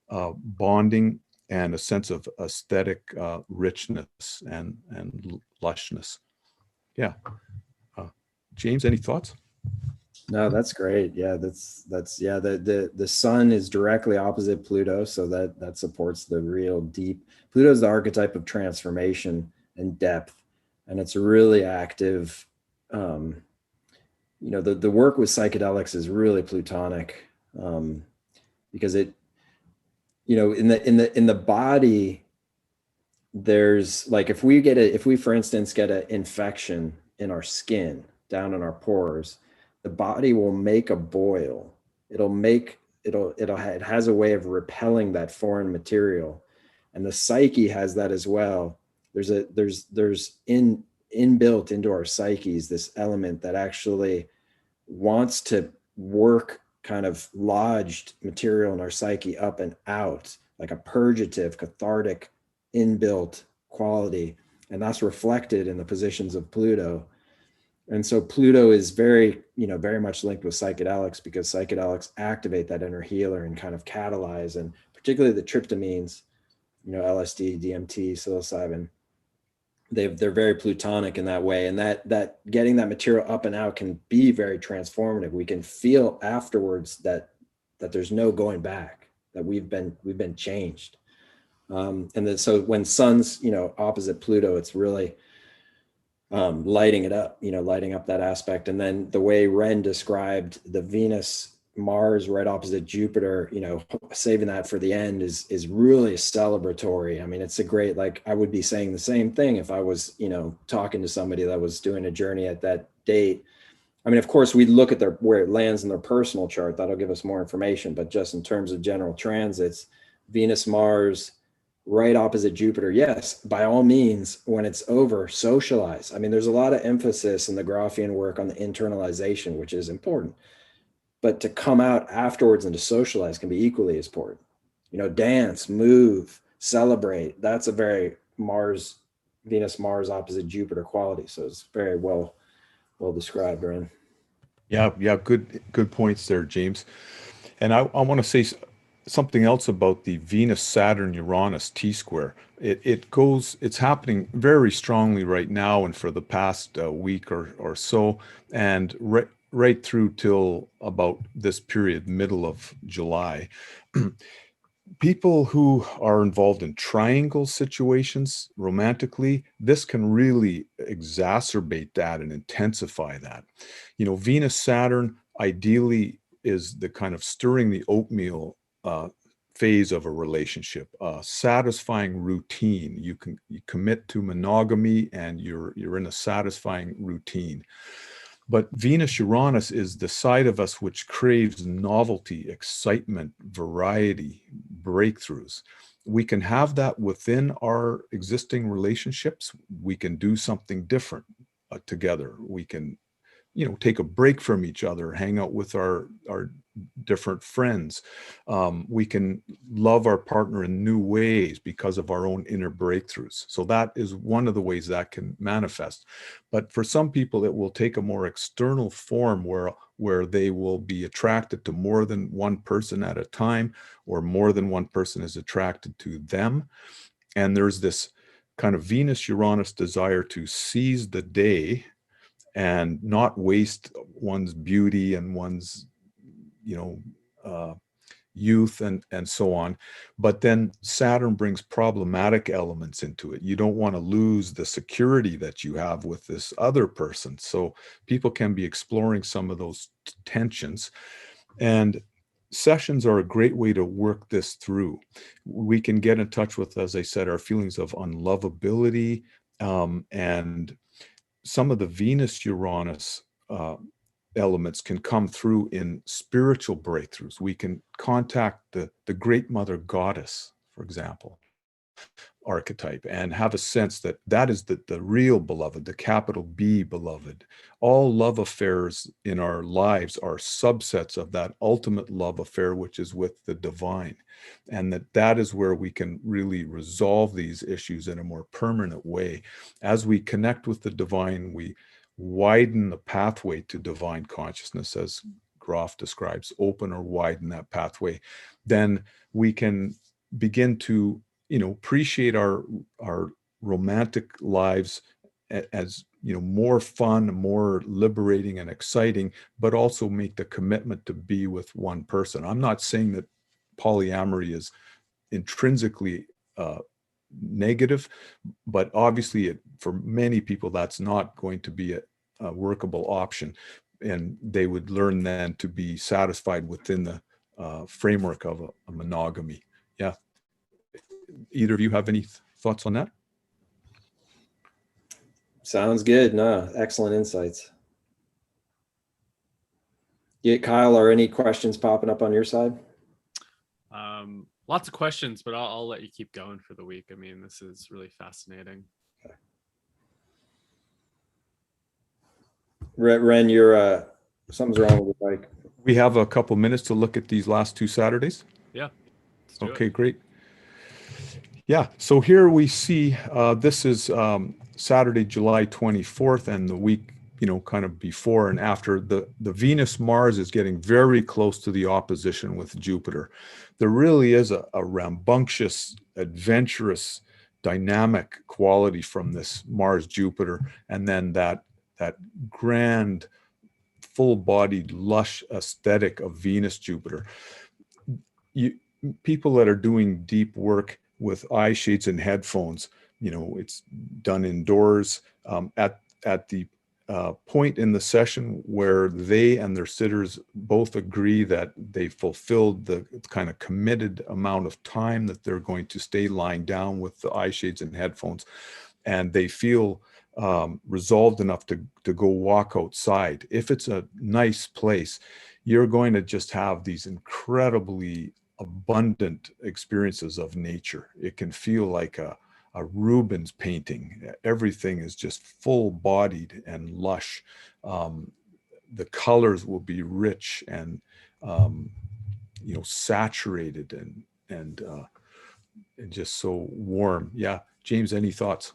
bonding and a sense of aesthetic richness and lushness. Yeah. James, any thoughts? No, that's great. Yeah, that's yeah. The sun is directly opposite Pluto, so that supports the real deep. Pluto's the archetype of transformation and depth, and it's really active. The work with psychedelics is really plutonic, because it, in the body, there's like if we for instance get an infection in our skin down in our pores, the body will make a boil. It has a way of repelling that foreign material, and the psyche has that as well. There's inbuilt into our psyches this element that actually wants to work kind of lodged material in our psyche up and out, like a purgative, cathartic, inbuilt quality. And that's reflected in the positions of Pluto. And so Pluto is very, very much linked with psychedelics, because psychedelics activate that inner healer and kind of catalyze, and particularly the tryptamines, LSD, DMT, psilocybin, they're very plutonic in that way. And that getting that material up and out can be very transformative. We can feel afterwards that there's no going back, that we've been changed. And then, so when sun's, opposite Pluto, it's really lighting it up, lighting up that aspect. And then the way Renn described the Venus Mars right opposite Jupiter, saving that for the end is really celebratory. I mean, it's a great, like, I would be saying the same thing if I was, talking to somebody that was doing a journey at that date. I mean, of course, we'd look at where it lands in their personal chart. That'll give us more information. But just in terms of general transits, Venus, Mars, right opposite Jupiter, yes, by all means, when it's over, socialize. I mean, there's a lot of emphasis in the Graphian work on the internalization, which is important. But to come out afterwards and to socialize can be equally as important. Dance, move, celebrate. That's a very Venus, Mars opposite Jupiter quality. So it's very well described, Renn. Yeah, good points there, James. And I want to say something else about the Venus, Saturn, Uranus T-square. It's happening very strongly right now and for the past week or so, and right through till about this period, middle of July. People who are involved in triangle situations romantically, this can really exacerbate that and intensify that. Venus, Saturn ideally is the kind of stirring the oatmeal phase of a relationship, satisfying routine. You commit to monogamy and you're in a satisfying routine. But Venus Uranus is the side of us which craves novelty, excitement, variety, breakthroughs. We can have that within our existing relationships. We can do something different together. We can, take a break from each other, hang out with our different friends. We can love our partner in new ways because of our own inner breakthroughs. So that is one of the ways that can manifest. But for some people, it will take a more external form where they will be attracted to more than one person at a time, or more than one person is attracted to them. And there's this kind of Venus-Uranus desire to seize the day and not waste one's beauty and one's, youth and so on. But then Saturn brings problematic elements into it. You don't want to lose the security that you have with this other person. So people can be exploring some of those tensions. And sessions are a great way to work this through. We can get in touch with, as I said, our feelings of unlovability, and some of the Venus-Uranus elements can come through in spiritual breakthroughs. We can contact the Great Mother Goddess, for example, archetype, and have a sense that is the real beloved, the capital B beloved. All love affairs in our lives are subsets of that ultimate love affair, which is with the divine. And that is where we can really resolve these issues in a more permanent way. As we connect with the divine, we widen the pathway to divine consciousness, as Groff describes, open or widen that pathway. Then we can begin to appreciate our romantic lives as more fun, more liberating and exciting, but also make the commitment to be with one person. I'm not saying that polyamory is intrinsically negative, but obviously for many people that's not going to be a workable option, and they would learn then to be satisfied within the framework of a monogamy. Yeah. Either of you have any thoughts on that? Sounds good. No, excellent insights. Yeah, Kyle, are any questions popping up on your side? Lots of questions, but I'll let you keep going for the week. I mean, this is really fascinating. Okay. Renn, you're something's wrong with your mic. We have a couple minutes to look at these last 2 Saturdays. Yeah, let's do Okay, it. great. Yeah, so here we see this is Saturday, July 24th, and the week, kind of before and after. The Venus-Mars is getting very close to the opposition with Jupiter. There really is a rambunctious, adventurous, dynamic quality from this Mars-Jupiter, and then that grand, full-bodied, lush aesthetic of Venus-Jupiter. People that are doing deep work with eye shades and headphones, it's done indoors at the point in the session where they and their sitters both agree that they fulfilled the kind of committed amount of time that they're going to stay lying down with the eye shades and headphones, and they feel resolved enough to go walk outside. If it's a nice place, you're going to just have these incredibly abundant experiences of nature. It can feel like a Rubens painting. Everything is just full-bodied and lush. The colors will be rich and saturated and just so warm. Yeah, James, any thoughts?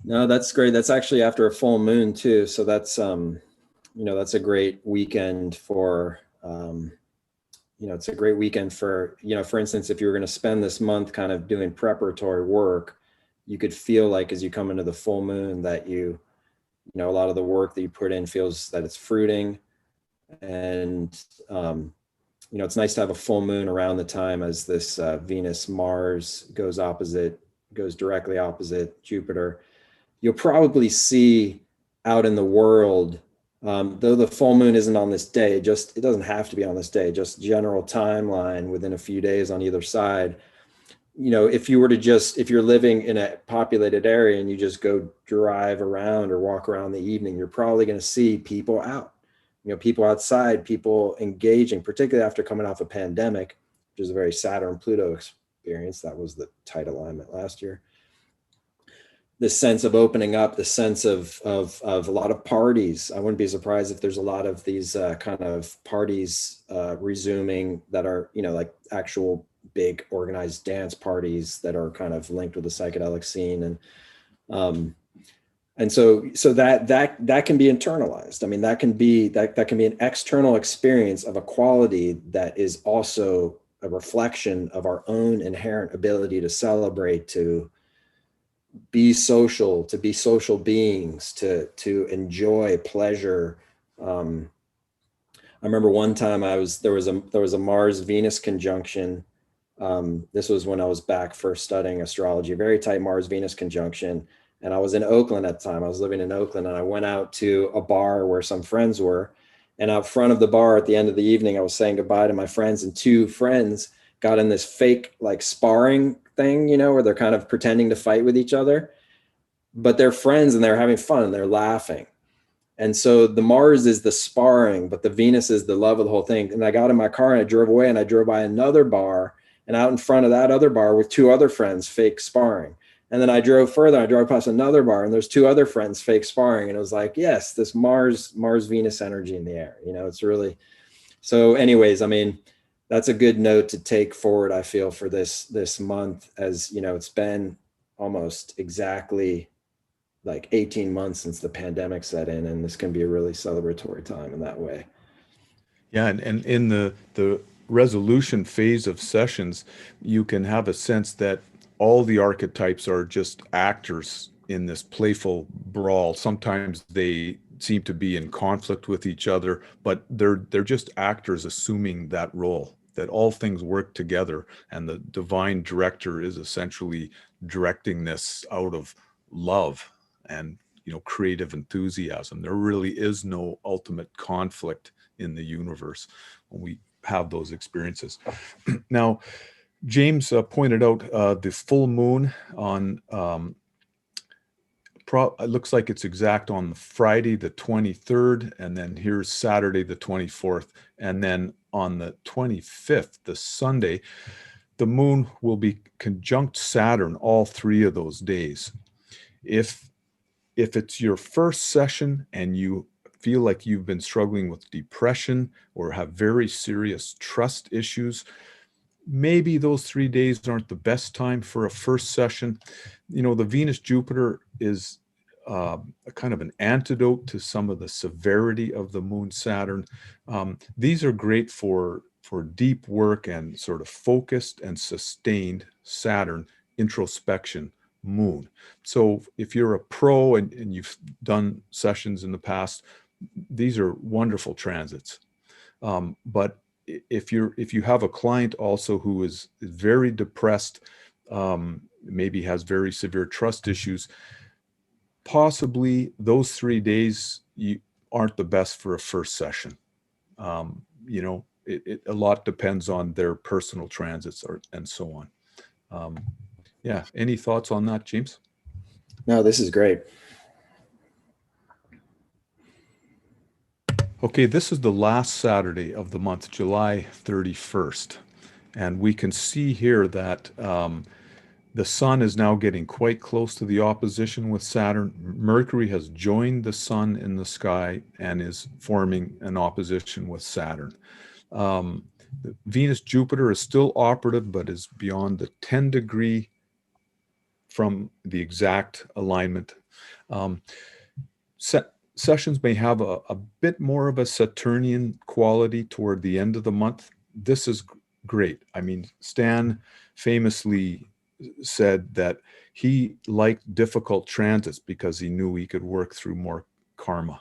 No, that's great. That's actually after a full moon too. So that's that's a great weekend for it's a great weekend for, for instance, if you were going to spend this month kind of doing preparatory work, you could feel like as you come into the full moon that a lot of the work that you put in feels that it's fruiting. And, it's nice to have a full moon around the time as this Venus-Mars goes directly opposite Jupiter. You'll probably see out in the world, though the full moon isn't on this day, it doesn't have to be on this day, just general timeline within a few days on either side. If you're living in a populated area and you just go drive around or walk around in the evening, you're probably going to see people out, people outside, people engaging, particularly after coming off a pandemic, which is a very Saturn Pluto experience. That was the tight alignment last year. The sense of opening up, the sense of a lot of parties. I wouldn't be surprised if there's a lot of these kind of parties resuming that are, like actual big organized dance parties that are kind of linked with the psychedelic scene. And so that can be internalized. I mean, that can be an external experience of a quality that is also a reflection of our own inherent ability to celebrate, to be social, to be social beings, to enjoy pleasure. I remember one time there was a Mars Venus conjunction. This was when I was back first studying astrology, a very tight Mars Venus conjunction. And I was in Oakland at the time. I was living in Oakland, and I went out to a bar where some friends were. And out front of the bar at the end of the evening, I was saying goodbye to my friends, and two friends got in this fake like sparring thing, where they're kind of pretending to fight with each other, but they're friends and they're having fun and they're laughing. And so the Mars is the sparring, but the Venus is the love of the whole thing. And I got in my car and I drove away, and I drove by another bar, and out in front of that other bar with two other friends, fake sparring. And then I drove further, I drove past another bar, and there's two other friends fake sparring. And it was like, yes, this Mars Venus energy in the air, it's really, so anyways, I mean, that's a good note to take forward, I feel, for this month, as it's been almost exactly like 18 months since the pandemic set in, and this can be a really celebratory time in that way. Yeah, and in the resolution phase of sessions, you can have a sense that all the archetypes are just actors in this playful brawl. Sometimes they seem to be in conflict with each other, but they're just actors assuming that role, that all things work together, and the divine director is essentially directing this out of love and creative enthusiasm. There really is no ultimate conflict in the universe when we have those experiences. Now, James pointed out the full moon on it looks like it's exact on the Friday, the 23rd, and then here's Saturday, the 24th. And then on the 25th, the Sunday, the moon will be conjunct Saturn all 3 of those days. If it's your first session and you feel like you've been struggling with depression or have very serious trust issues, maybe those 3 days aren't the best time for a first session. You know, the Venus-Jupiter is a kind of an antidote to some of the severity of the moon-Saturn. These are great for deep work and sort of focused and sustained Saturn introspection moon. So if you're a pro and you've done sessions in the past, these are wonderful transits. But if you have a client also who is very depressed, maybe has very severe trust issues, possibly those 3 days aren't the best for a first session. You know, a lot depends on their personal transits and so on. Yeah, any thoughts on that, James? No, this is great. Okay, this is the last Saturday of the month, July 31st. And we can see here that the sun is now getting quite close to the opposition with Saturn. Mercury has joined the sun in the sky and is forming an opposition with Saturn. Venus-Jupiter is still operative, but is beyond the 10-degree from the exact alignment. Sessions may have a bit more of a Saturnian quality toward the end of the month. This is great. I mean, Stan famously said that he liked difficult transits because he knew he could work through more karma.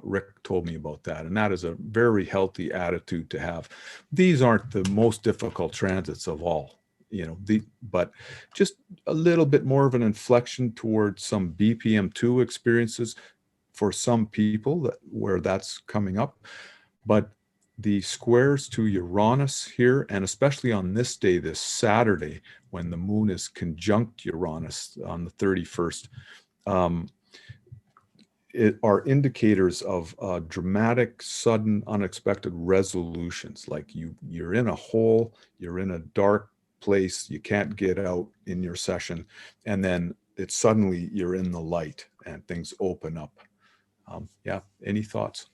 Rick told me about that, and that is a very healthy attitude to have. These aren't the most difficult transits of all, you know, but just a little bit more of an inflection towards some BPM2 experiences for some people where that's coming up. But the squares to Uranus here, and especially on this day, this Saturday, when the moon is conjunct Uranus on the 31st, are indicators of dramatic, sudden, unexpected resolutions. Like you're in a hole, you're in a dark place, you can't get out in your session, and then it's suddenly you're in the light and things open up. Yeah, any thoughts?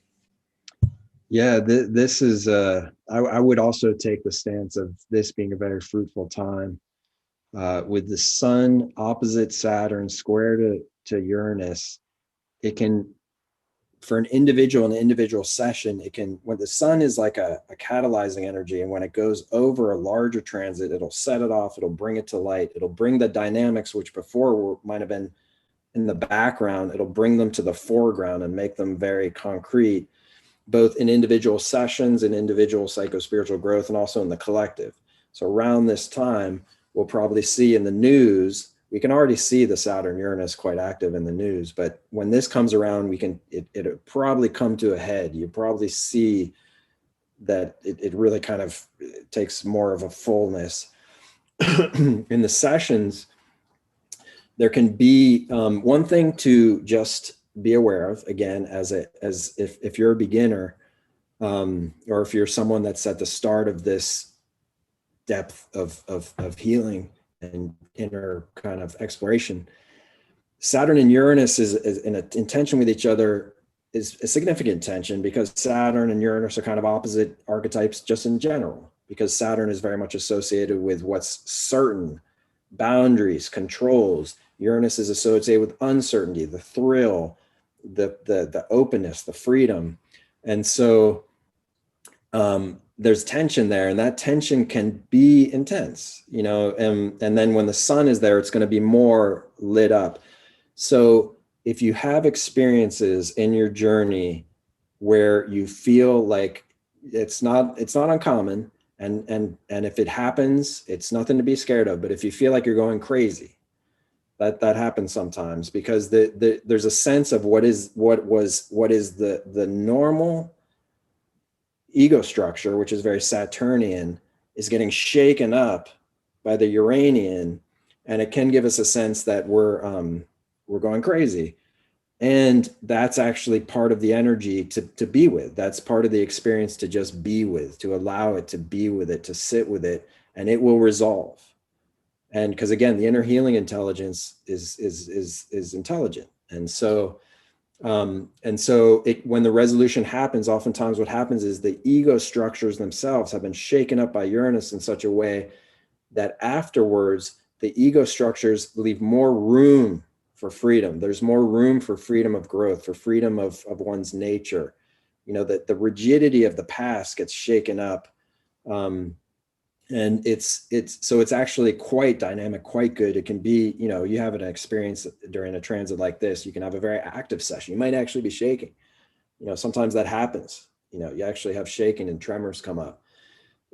Yeah, this is, I would also take the stance of this being a very fruitful time. With the sun opposite Saturn, square to Uranus, it can, for an individual session, it can, when the sun is like a catalyzing energy, and when it goes over a larger transit, it'll set it off, it'll bring it to light, it'll bring the dynamics, which before might have been in the background, it'll bring them to the foreground and make them very concrete, both in individual sessions and individual psycho-spiritual growth, and also in the collective. So around this time, we'll probably see in the news, we can already see the Saturn Uranus quite active in the news, but when this comes around, it'll probably come to a head. You probably see that it really kind of takes more of a fullness. In the sessions, there can be one thing to just be aware of, again, if you're a beginner, or if you're someone that's at the start of this depth of healing and inner kind of exploration. Saturn and Uranus is in tension with each other, is a significant tension, because Saturn and Uranus are kind of opposite archetypes just in general, because Saturn is very much associated with what's certain, boundaries, controls. Uranus is associated with uncertainty, the thrill, the openness, the freedom. And so there's tension there, and that tension can be intense, you know, and then when the sun is there, it's going to be more lit up. So if you have experiences in your journey where you feel like it's not uncommon, and if it happens, it's nothing to be scared of, but if you feel like you're going crazy, that happens sometimes, because there's a sense of what is the normal ego structure, which is very Saturnian, is getting shaken up by the Uranian, and it can give us a sense that we're we're going crazy. And that's actually part of the energy to be with. That's part of the experience to just be with, to allow it, to be with it, to sit with it, and it will resolve. And because again, the inner healing intelligence is intelligent. And so when the resolution happens, oftentimes what happens is the ego structures themselves have been shaken up by Uranus in such a way that afterwards the ego structures leave more room for freedom. There's more room for freedom of growth, for freedom of one's nature. You know, that the rigidity of the past gets shaken up. And it's actually quite dynamic, quite good. It can be, you know, you have an experience during a transit like this, you can have a very active session. You might actually be shaking. You know, sometimes that happens. You know, you actually have shaking and tremors come up.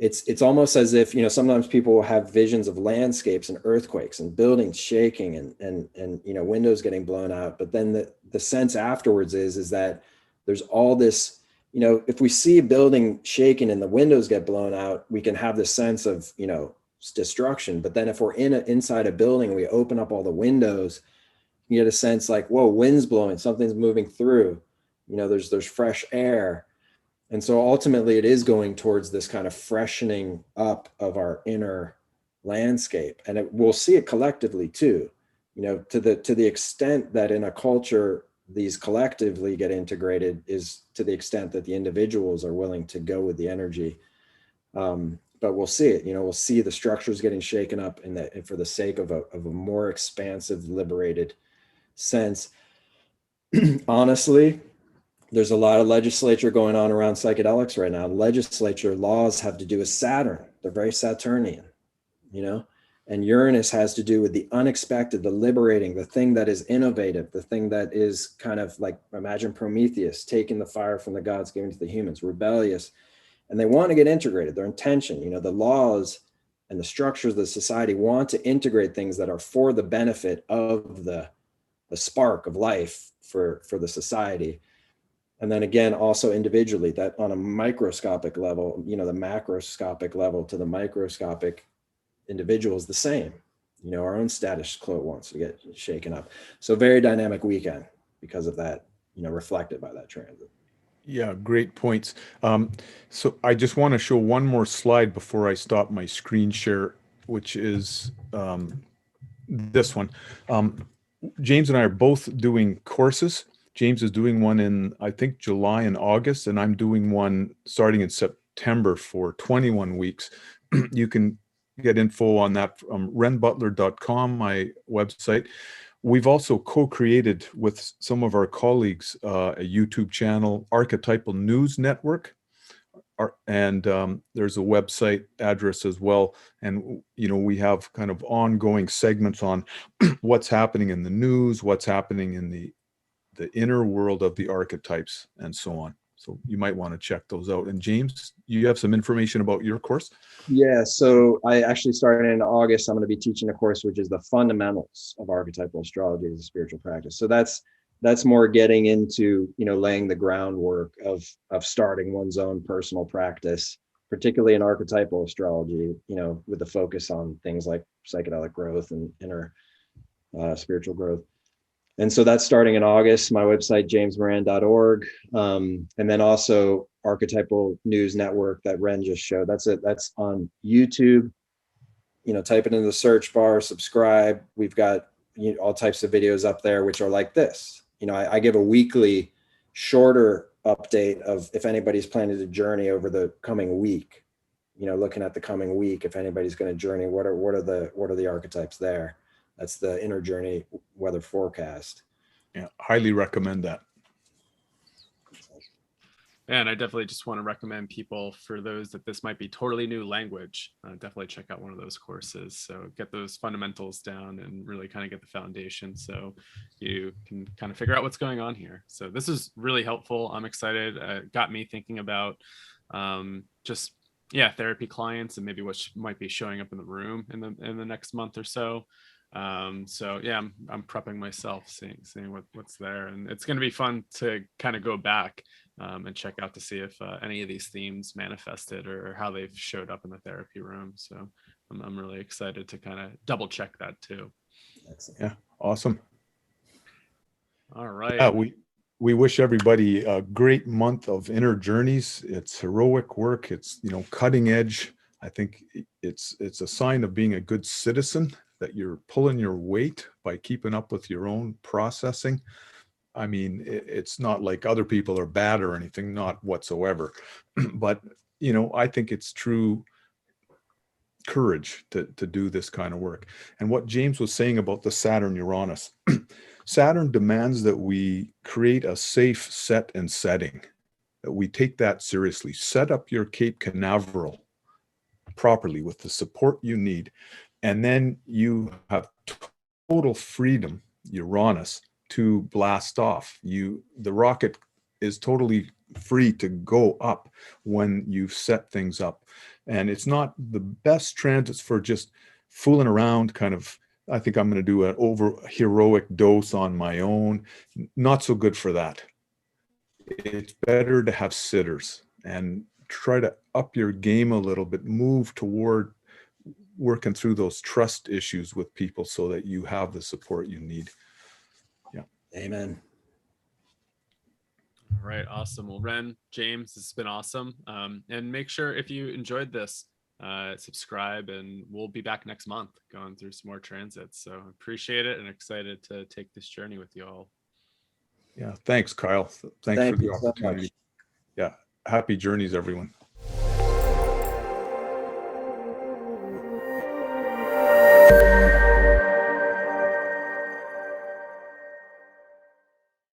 It's almost as if, you know, sometimes people will have visions of landscapes and earthquakes and buildings shaking and you know, windows getting blown out. But then the sense afterwards is that there's all this, you know, if we see a building shaking and the windows get blown out, we can have this sense of, you know, destruction. But then if we're inside a building and we open up all the windows, you get a sense like, whoa, wind's blowing, something's moving through, you know, there's fresh air. And so ultimately it is going towards this kind of freshening up of our inner landscape. And we'll see it collectively too, you know, to the extent that in a culture, these collectively get integrated is to the extent that the individuals are willing to go with the energy. But we'll see it, you know, we'll see the structures getting shaken up for the sake of a more expansive, liberated sense. Honestly, there's a lot of legislature going on around psychedelics right now. Legislature laws have to do with Saturn. They're very Saturnian, you know, and Uranus has to do with the unexpected, the liberating, the thing that is innovative, the thing that is kind of like, imagine Prometheus taking the fire from the gods, giving it to the humans, rebellious, and they want to get integrated. Their intention, you know, the laws and the structures of the society want to integrate things that are for the benefit of the spark of life for the society. And then again, also individually, that on a microscopic level, you know, the macroscopic level to the microscopic individual is the same. You know, our own status quo wants to get shaken up. So very dynamic weekend because of that, you know, reflected by that transit. Yeah, great points. So I just want to show one more slide before I stop my screen share, which is this one. James and I are both doing courses. James is doing one in, I think, July and August, and I'm doing one starting in September for 21 weeks. You can get info on that from rennbutler.com, my website. We've also co-created with some of our colleagues a YouTube channel, Archetypal News Network, and there's a website address as well. And you know, we have kind of ongoing segments on what's happening in the news, what's happening in the inner world of the archetypes, and so on. So you might want to check those out. And James, you have some information about your course? Yeah, so I actually started in August. I'm going to be teaching a course which is the fundamentals of archetypal astrology as a spiritual practice. So that's more getting into, you know, laying the groundwork of starting one's own personal practice, particularly in archetypal astrology, you know, with the focus on things like psychedelic growth and inner spiritual growth. And so that's starting in August. My website, jamesmoran.org. And then also Archetypal News Network that Renn just showed. That's on YouTube. You know, type it into the search bar, subscribe. We've got, you know, all types of videos up there, which are like this. You know, I give a weekly shorter update of if anybody's planning to journey over the coming week, you know, looking at the coming week, if anybody's going to journey, what are the archetypes there? That's the inner journey weather forecast. Yeah, highly recommend that. And I definitely just want to recommend people, for those that this might be totally new language, definitely check out one of those courses. So get those fundamentals down and really kind of get the foundation so you can kind of figure out what's going on here. So this is really helpful. I'm excited. Got me thinking about just, yeah, therapy clients and maybe what might be showing up in the room in the next month or so. So yeah, I'm prepping myself, seeing what's there, and it's going to be fun to kind of go back and check out to see if any of these themes manifested or how they've showed up in the therapy room. So I'm really excited to kind of double check that too. Yeah, awesome. All right. Yeah, we wish everybody a great month of inner journeys. It's heroic work. It's, you know, cutting edge. I think it's a sign of being a good citizen that you're pulling your weight by keeping up with your own processing. I mean, it's not like other people are bad or anything, not whatsoever. But, you know, I think it's true courage to do this kind of work. And what James was saying about the Saturn Uranus, Saturn demands that we create a safe set and setting, that we take that seriously. Set up your Cape Canaveral properly with the support you need. And then you have total freedom, Uranus, to blast off. The rocket is totally free to go up when you've set things up. And it's not the best transits for just fooling around, kind of, I think I'm going to do an over heroic dose on my own. Not so good for that. It's better to have sitters and try to up your game a little bit, move toward working through those trust issues with people so that you have the support you need. Yeah. Amen. All right, awesome. Well, Renn, James, this has been awesome. And make sure if you enjoyed this, subscribe, and we'll be back next month going through some more transits. So appreciate it and excited to take this journey with you all. Yeah. Thanks, Kyle. Thanks Thank for the you so opportunity. much. Yeah. Happy journeys, everyone.